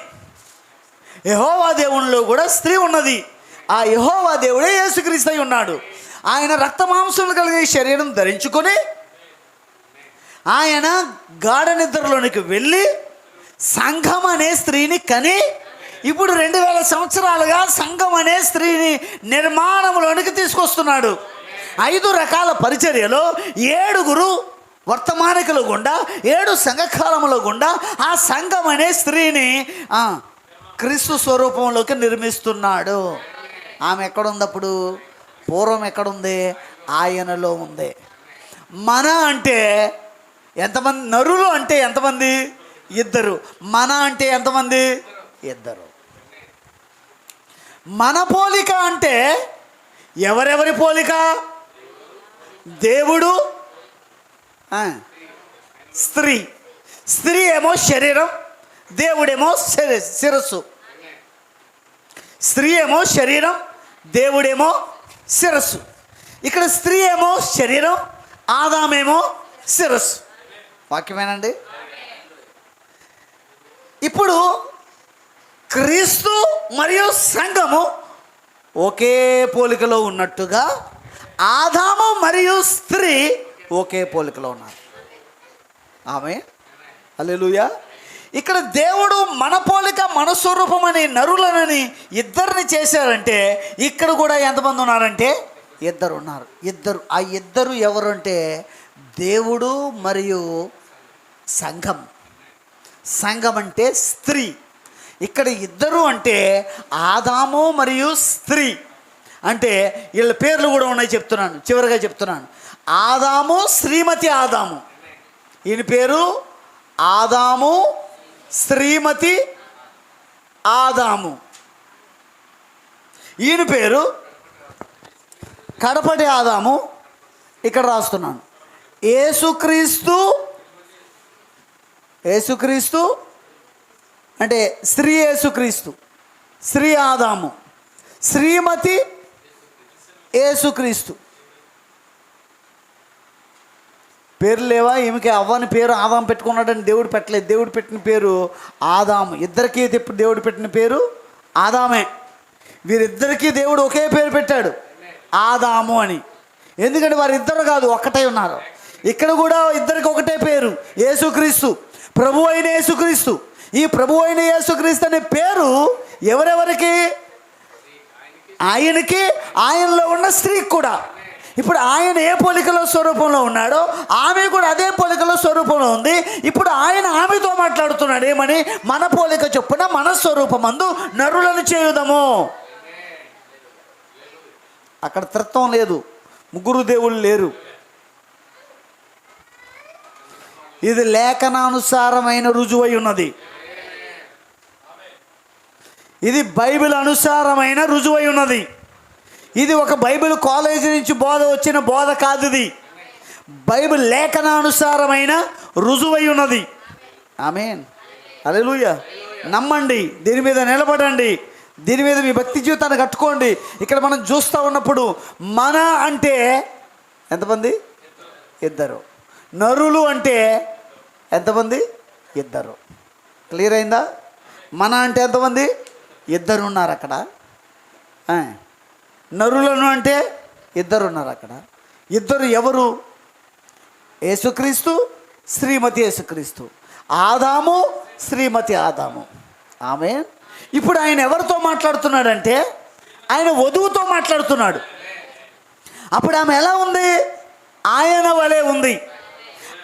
యెహోవా దేవునిలో కూడా స్త్రీ ఉన్నది. ఆ యెహోవా దేవుడే యేసుక్రీస్తు అయి ఉన్నాడు. ఆయన రక్త మాంసములు కలిగే శరీరం ధరించుకొని ఆయన గాఢ నిద్రలోనికి వెళ్ళి సంఘం అనే స్త్రీని కని ఇప్పుడు 2000 సంవత్సరాలుగా సంఘం అనే స్త్రీని నిర్మాణంలోనికి తీసుకొస్తున్నాడు. 5 రకాల పరిచర్యలో 7 వర్తమానికుల గుండా 7 సంఘకాలముల గుండా ఆ సంఘం అనే స్త్రీని క్రీస్తు స్వరూపంలోకి నిర్మిస్తున్నాడు. ఆమె ఎక్కడుంది అప్పుడు? పూర్వం ఎక్కడుంది? ఆయనలో ఉంది. మన అంటే ఎంతమంది? నరులు అంటే ఎంతమంది? ఇద్దరు. మన అంటే ఎంతమంది? ఇద్దరు. మన పోలిక అంటే ఎవరెవరి పోలిక? దేవుడు, స్త్రీ. స్త్రీ ఏమో శరీరం, దేవుడేమో శిరస్సు. స్త్రీ ఏమో శరీరం, దేవుడేమో శిరస్సు. ఇక్కడ స్త్రీ ఏమో శరీరం, ఆదామేమో శిరస్సు. వాక్యమేనండి. ఇప్పుడు క్రీస్తు మరియు సంఘము ఒకే పోలికలో ఉన్నట్టుగా ఆదాము మరియు స్త్రీ ఒకే పోలికలో ఉన్నారు. ఆమె హల్లెలూయా. ఇక్కడ దేవుడు మన పోలిక మన స్వరూపమని నరులనని ఇద్దరిని చేశారంటే ఇక్కడ కూడా ఎంతమంది ఉన్నారంటే ఇద్దరు ఉన్నారు. ఇద్దరు. ఆ ఇద్దరు ఎవరు అంటే దేవుడు మరియు సంఘం. సంఘం అంటే స్త్రీ. ఇక్కడ ఇద్దరు అంటే ఆదాము మరియు స్త్రీ. అంటే వీళ్ళ పేర్లు కూడా ఉన్నాయి, చెప్తున్నాను, చివరిగా చెప్తున్నాను. ఆదాము, శ్రీమతి ఆదాము. ఈయన పేరు ఆదాము, శ్రీమతి ఆదాము. ఈయన పేరు కడపటి ఆదాము. ఇక్కడ రాస్తున్నాను. యేసుక్రీస్తు అంటే స్త్రీ యేసుక్రీస్తు, స్త్రీ ఆదాము, శ్రీమతి యేసుక్రీస్తు. పేర్లు లేవా? ఈమెకి అవ్వని పేరు ఆదాం పెట్టుకున్నాడని దేవుడు పెట్టలేదు. దేవుడు పెట్టిన పేరు ఆదాము. ఇద్దరికీ ఇప్పుడు దేవుడు పెట్టిన పేరు ఆదామే. వీరిద్దరికీ దేవుడు ఒకే పేరు పెట్టాడు, ఆదాము అని. ఎందుకంటే వారిద్దరు కాదు, ఒక్కటే ఉన్నారు. ఇక్కడ కూడా ఇద్దరికి ఒకటే పేరు, యేసుక్రీస్తు, ప్రభు అయిన యేసుక్రీస్తు. ఈ ప్రభు అయిన యేసుక్రీస్తు అనే పేరు ఎవరెవరికి? ఆయనకి, ఆయనలో ఉన్న స్త్రీకి కూడా. ఇప్పుడు ఆయన ఏ పోలికలో స్వరూపంలో ఉన్నాడో ఆమె కూడా అదే పోలికలో స్వరూపంలో ఉంది. ఇప్పుడు ఆయన ఆమెతో మాట్లాడుతున్నాడు. ఏమని? మన పోలిక చొప్పున మన స్వరూపమందు నరులను చేయుదము. అక్కడ త్రిత్వం లేదు, ముగ్గురు దేవుళ్ళు లేరు. ఇది లేఖనానుసారమైన రుజువై ఉన్నది. ఇది బైబిల్ అనుసారమైన రుజువై ఉన్నది. ఇది ఒక బైబిల్ కాలేజీ నుంచి బోధ వచ్చిన బోధ కాదు. ఇది బైబిల్ లేఖనానుసారమైన రుజువై ఉన్నది. ఆమేన్, హల్లెలూయా. నమ్మండి, దీని మీద నిలబడండి, దీని మీద మీ భక్తి జీవితాన్ని కట్టుకోండి. ఇక్కడ మనం చూస్తూ ఉన్నప్పుడు మన అంటే ఎంతమంది? ఇద్దరు. నరులు అంటే ఎంతమంది? ఇద్దరు. క్లియర్ అయిందా? మన అంటే ఎంతమంది? ఇద్దరు ఉన్నారు అక్కడ. నరులను అంటే ఇద్దరు ఉన్నారు అక్కడ. ఇద్దరు ఎవరు? యేసుక్రీస్తు, శ్రీమతి యేసుక్రీస్తు. ఆదాము, శ్రీమతి ఆదాము. ఆమేన్. ఇప్పుడు ఆయన ఎవరితో మాట్లాడుతున్నాడంటే ఆయన వధువుతో మాట్లాడుతున్నాడు. అప్పుడు ఆమె ఎలా ఉంది? ఆయన వలె ఉంది.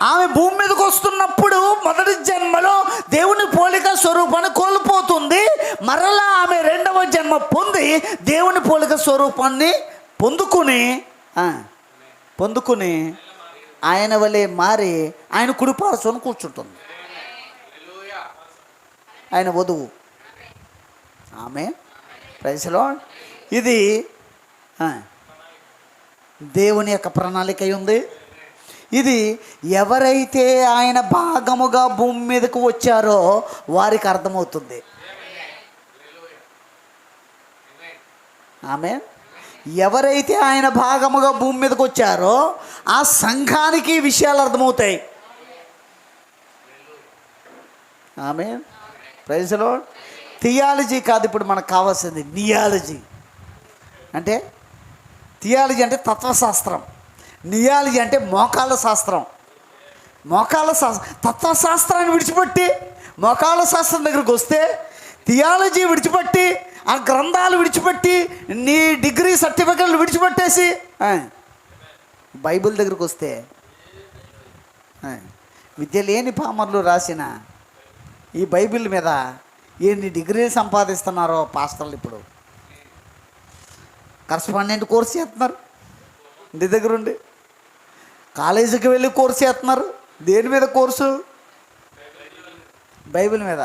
ఆమె భూమి మీదకి వస్తున్నప్పుడు మొదటి జన్మలో దేవుని పోలిక స్వరూపాన్ని కోల్పోతుంది. మరలా ఆమె రెండవ జన్మ పొంది దేవుని పోలిక స్వరూపాన్ని పొందుకుని ఆయన వలె మారి ఆయన కుడిపార్శ్వన కూర్చుంటుంది. ఆయన వధువు. ఆమె ప్రైజ్ ది లార్డ్. ఇది దేవుని యొక్క ప్రణాళిక ఉంది. ఇది ఎవరైతే ఆయన భాగముగా భూమి మీదకు వచ్చారో వారికి అర్థమవుతుంది. ఆమె ఎవరైతే ఆయన భాగముగా భూమి మీదకి వచ్చారో ఆ సంఘానికి విషయాలు అర్థమవుతాయి. ఆమె ప్రైజ్ ది లార్డ్. థియాలజీ కాదు ఇప్పుడు మనకు కావాల్సింది, నియాలజీ. అంటే థియాలజీ అంటే తత్వశాస్త్రం, నియాలజీ అంటే మోకాళ్ళ శాస్త్రం. తత్వశాస్త్రాన్ని విడిచిపెట్టి మోకాళ్ళ శాస్త్రం దగ్గరికి వస్తే, థియాలజీ విడిచిపెట్టి ఆ గ్రంథాలు విడిచిపెట్టి నీ డిగ్రీ సర్టిఫికెట్లు విడిచిపెట్టేసి బైబిల్ దగ్గరికి వస్తే విద్య లేని పామర్లు రాసిన ఈ బైబిల్ మీద ఎన్ని డిగ్రీలు సంపాదిస్తున్నారో పాస్టర్లు ఇప్పుడు. కరస్పాండెంట్ కోర్సు చేస్తున్నారు, ఇంటి దగ్గర ఉండి. కాలేజీకి వెళ్ళి కోర్సు చేస్తున్నారు. దేని మీద కోర్సు? బైబిల్ మీద.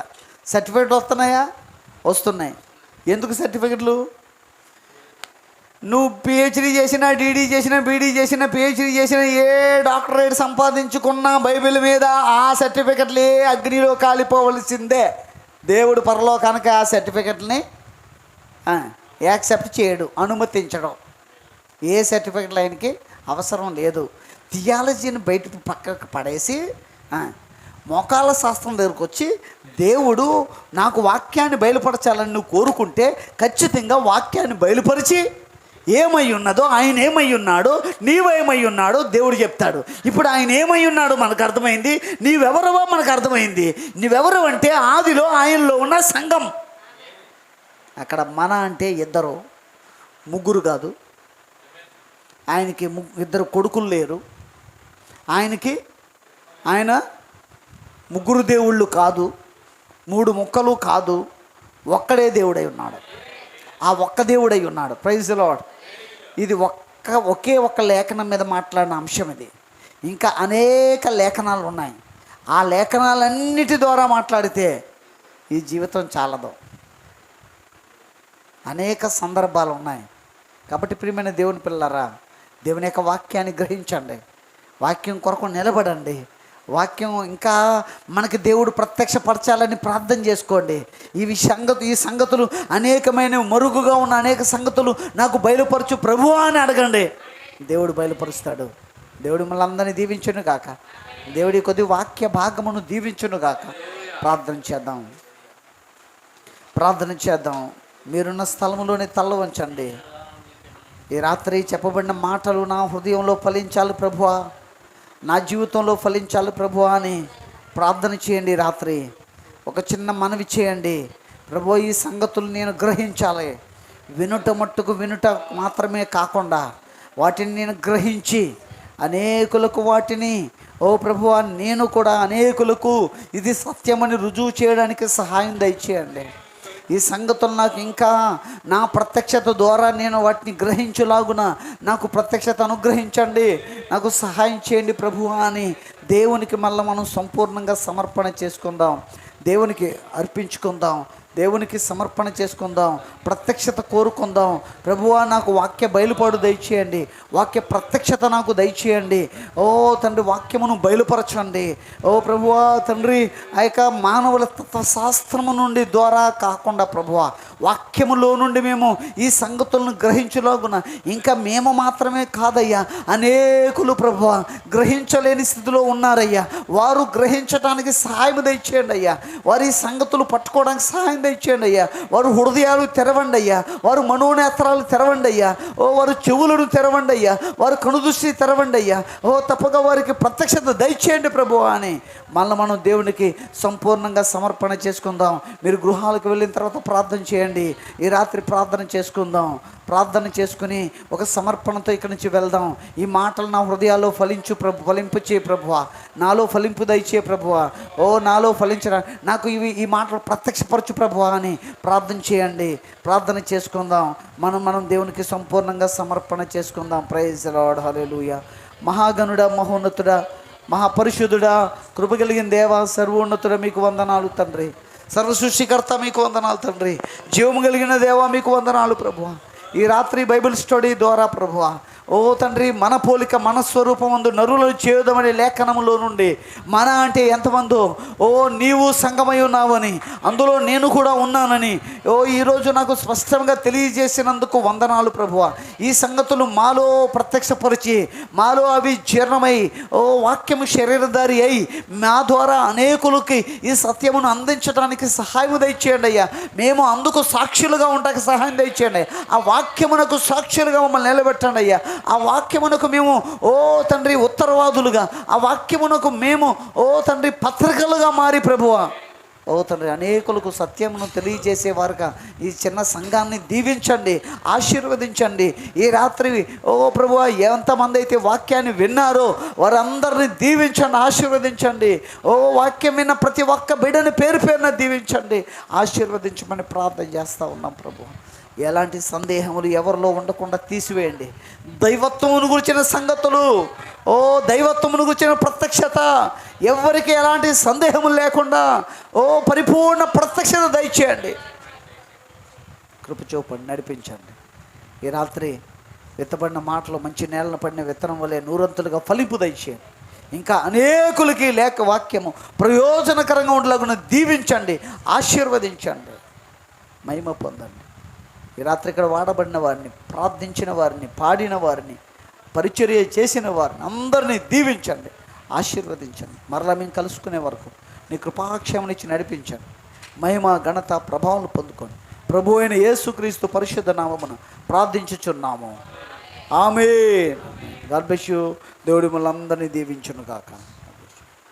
సర్టిఫికెట్లు వస్తున్నాయా? వస్తున్నాయి. ఎందుకు సర్టిఫికెట్లు? నువ్వు పిహెచ్డీ చేసినా, డీడీ చేసినా, బీడీ చేసినా, పిహెచ్డీ చేసినా, ఏ డాక్టరేట్ సంపాదించుకున్నా బైబిల్ మీద ఆ సర్టిఫికెట్లు ఏ అగ్నిలో కాలిపోవలసిందే. దేవుడు పరలోకానికి ఆ సర్టిఫికెట్ని యాక్సెప్ట్ చేయడు, అనుమతించడం. ఏ సర్టిఫికెట్లు ఆయనకి అవసరం లేదు. థియాలజీని బయటకు పక్కకు పడేసి మోకాళ్ళ శాస్త్రం దగ్గరకు వచ్చి, దేవుడు నాకు వాక్యాన్ని బయలుపరచాలని నువ్వు కోరుకుంటే ఖచ్చితంగా వాక్యాన్ని బయలుపరిచి ఏమై ఉన్నదో, ఆయన ఏమై ఉన్నాడో, నీవేమై ఉన్నాడో దేవుడు చెప్తాడు. ఇప్పుడు ఆయన ఏమై ఉన్నాడో మనకు అర్థమైంది, నీవెవరవో మనకు అర్థమైంది. నీవెవరు అంటే ఆదిలో ఆయనలో ఉన్న సంఘం. అక్కడ మన అంటే ఇద్దరు, ముగ్గురు కాదు. ఆయనకి ఇద్దరు కొడుకులు లేరు. ఆయన ముగ్గురు దేవుళ్ళు కాదు, మూడు ముక్కలు కాదు, ఒక్కడే దేవుడై ఉన్నాడు. ఆ ఒక్క దేవుడై ఉన్నాడు. Praise the lord. ఇది ఒకే ఒక్క లేఖనం మీద మాట్లాడిన అంశం ఇది. ఇంకా అనేక లేఖనాలు ఉన్నాయి. ఆ లేఖనాలన్నిటి ద్వారా మాట్లాడితే ఈ జీవితం చాలదు. అనేక సందర్భాలు ఉన్నాయి. కాబట్టి ప్రియమైన దేవుని పిల్లలారా, దేవుని యొక్క వాక్యాన్ని గ్రహించండి, వాక్యం కొరకు నిలబడండి. వాక్యం ఇంకా మనకి దేవుడు ప్రత్యక్షపరచాలని ప్రార్థన చేసుకోండి. ఈ సంగతులు అనేకమైన మరుగుగా ఉన్న అనేక సంగతులు నాకు బయలుపరచు ప్రభువా అని అడగండి. దేవుడు బయలుపరుస్తాడు. దేవుడు మిమ్మల్ని అందరినీ దీవించును గాక. దేవుడి కొద్ది వాక్య భాగమును దీవించును గాక. ప్రార్థన చేద్దాం. మీరున్న స్థలంలోనే తల్ల వంచండి. ఈ రాత్రి చెప్పబడిన మాటలు నా హృదయంలో ఫలించాలి ప్రభువా, నా జీవితంలో ఫలించాలి ప్రభువా అని ప్రార్థన చేయండి. రాత్రి ఒక చిన్న మనవి చేయండి. ప్రభువా, ఈ సంగతులు నేను గ్రహించాలి. వినుట మట్టుకు వినుట మాత్రమే కాకుండా వాటిని నేను గ్రహించి అనేకులకు వాటిని, ఓ ప్రభువా, నేను కూడా అనేకులకు ఇది సత్యమని రుజువు చేయడానికి సహాయం దయచేయండి. ఈ సంగతులు నాకు ఇంకా నా ప్రత్యక్షత ద్వారా నేను వాటిని గ్రహించులాగున నాకు ప్రత్యక్షత అనుగ్రహించండి, నాకు సహాయం చేయండి ప్రభువా అని దేవునికి మళ్ళీ మనం సంపూర్ణంగా సమర్పణ చేసుకుందాం. దేవునికి అర్పించుకుందాం. దేవునికి సమర్పణ చేసుకుందాం. ప్రత్యక్షత కోరుకుందాం. ప్రభువా, నాకు వాక్య బయలుపాడు దయచేయండి. వాక్య ప్రత్యక్షత నాకు దయచేయండి. ఓ తండ్రి, వాక్యమును బయలుపరచండి. ఓ ప్రభువా తండ్రి, ఆ యొక్క మానవుల తత్వశాస్త్రము నుండి ద్వారా కాకుండా ప్రభువా, వాక్యములో నుండి మేము ఈ సంగతులను గ్రహించలాగున ఇంకా మేము మాత్రమే కాదయ్యా, అనేకులు ప్రభువా గ్రహించలేని స్థితిలో ఉన్నారయ్యా. వారు గ్రహించడానికి సహాయం దయచేయండి అయ్యా. వారి ఈ సంగతులు పట్టుకోవడానికి సహాయం దయచేయండి అయ్యా. వారు హృదయాలు తెరవండి అయ్యా. వారు మనోనేత్రాలు తెరవండి అయ్యా. ఓ వారు చెవులను తెరవండి అయ్యా. వారు కనుదృష్టి తెరవండి అయ్యా. ఓ తప్పగా వారికి ప్రత్యక్షత దయచేయండి ప్రభువా అని మనం దేవునికి సంపూర్ణంగా సమర్పణ చేసుకుందాం. మీరు గృహాలకు వెళ్ళిన తర్వాత ప్రార్థన చేయండి. ఈ రాత్రి ప్రార్థన చేసుకుందాం. ప్రార్థన చేసుకుని ఒక సమర్పణతో ఇక్కడి నుంచి వెళ్దాం. ఈ మాటలు నా హృదయాల్లో ఫలింపు చేయ ప్రభువా, నాలో ఫలింపు దయచే ప్రభువా. ఓ నాలో ఫలించరా, నాకు ఈ మాటలు ప్రత్యక్షపరచు ప్రభువా అని ప్రార్థన చేయండి. ప్రార్థన చేసుకుందాం. మనం దేవునికి సంపూర్ణంగా సమర్పణ చేసుకుందాం. Praise the Lord. హల్లెలూయా. మహాగణుడా, మహోన్నతుడా, మహాపరిశుద్ధుడా, కృప కలిగిన దేవా, సర్వోన్నతుడా, మీకు వందనాలు తండ్రి. సర్వ సృష్టికర్త మీకు వందనాలు తండ్రి. జీవము కలిగిన దేవా మీకు వందనాలు ప్రభువా. ఈ రాత్రి బైబిల్ స్టడీ ద్వారా ప్రభువా, ఓ తండ్రి, మన పోలిక మన స్వరూపమందు నరులను చేయుదమనే లేఖనములో నుండి మన అంటే ఎంతమందో, ఓ నీవు సంగమై ఉన్నావని, అందులో నేను కూడా ఉన్నానని ఓ ఈరోజు నాకు స్పష్టంగా తెలియజేసినందుకు వందనాలు ప్రభువా. ఈ సంగతులు మాలో ప్రత్యక్షపరిచి మాలో అవి జీర్ణమై ఓ వాక్యము శరీరధారి అయి మా ద్వారా అనేకులకి ఈ సత్యమును అందించడానికి సహాయం దయచేయండి అయ్యా. మేము అందుకు సాక్షులుగా ఉండడానికి సహాయం దయచేయండి. ఆ వాక్యమునకు సాక్షులుగా మమ్మల్ని నిలబెట్టండి అయ్యా. ఆ వాక్యమునకు మేము ఓ తండ్రి ఉత్తరవాదులుగా, ఆ వాక్యమునకు మేము ఓ తండ్రి పత్రికలుగా మారి ప్రభువా, ఓ తండ్రి, అనేకులకు సత్యమును తెలియజేసేవారుగా ఈ చిన్న సంఘాన్ని దీవించండి, ఆశీర్వదించండి. ఈ రాత్రి ఓ ప్రభువా, ఎంతమంది అయితే వాక్యాన్ని విన్నారో వారందరినీ దీవించండి, ఆశీర్వదించండి. ఓ వాక్యం విన్న ప్రతి ఒక్క బిడ్డని పేరు పేరున దీవించండి, ఆశీర్వదించమని ప్రార్థన చేస్తూ ఉన్నాం ప్రభు. ఎలాంటి సందేహములు ఎవరిలో ఉండకుండా తీసివేయండి. దైవత్వమును గురించిన సంగతులు, ఓ దైవత్వమును గురించిన ప్రత్యక్షత, ఎవరికి ఎలాంటి సందేహములు లేకుండా ఓ పరిపూర్ణ ప్రత్యక్షత దయచేయండి. కృప చూపండి, నడిపించండి. ఈ రాత్రి విత్తబడిన మాటలు మంచి నేలను పడిన విత్తనం వలె నూరంతులుగా ఫలింపు దయచేయండి. ఇంకా అనేకులకి లేక వాక్యము ప్రయోజనకరంగా ఉండేలాగా దీవించండి, ఆశీర్వదించండి, మహిమ పొందండి. ఈ రాత్రి ఇక్కడ వాడబడిన వారిని, ప్రార్థించిన వారిని, పాడిన వారిని, పరిచర్య చేసిన వారిని అందరినీ దీవించండి, ఆశీర్వదించండి. మరలా మేము కలుసుకునే వరకు నీ కృపాక్షేమనిచ్చి నడిపించండి. మహిమ, ఘనత, ప్రభావం పొందుకోండి. ప్రభు అయిన యేసుక్రీస్తు పరిశుద్ధ నామమున ప్రార్థించుచున్నాము. ఆమేన్. God bless you. దేవుడి మిమ్మల్ని అందరినీ దీవించును గాక.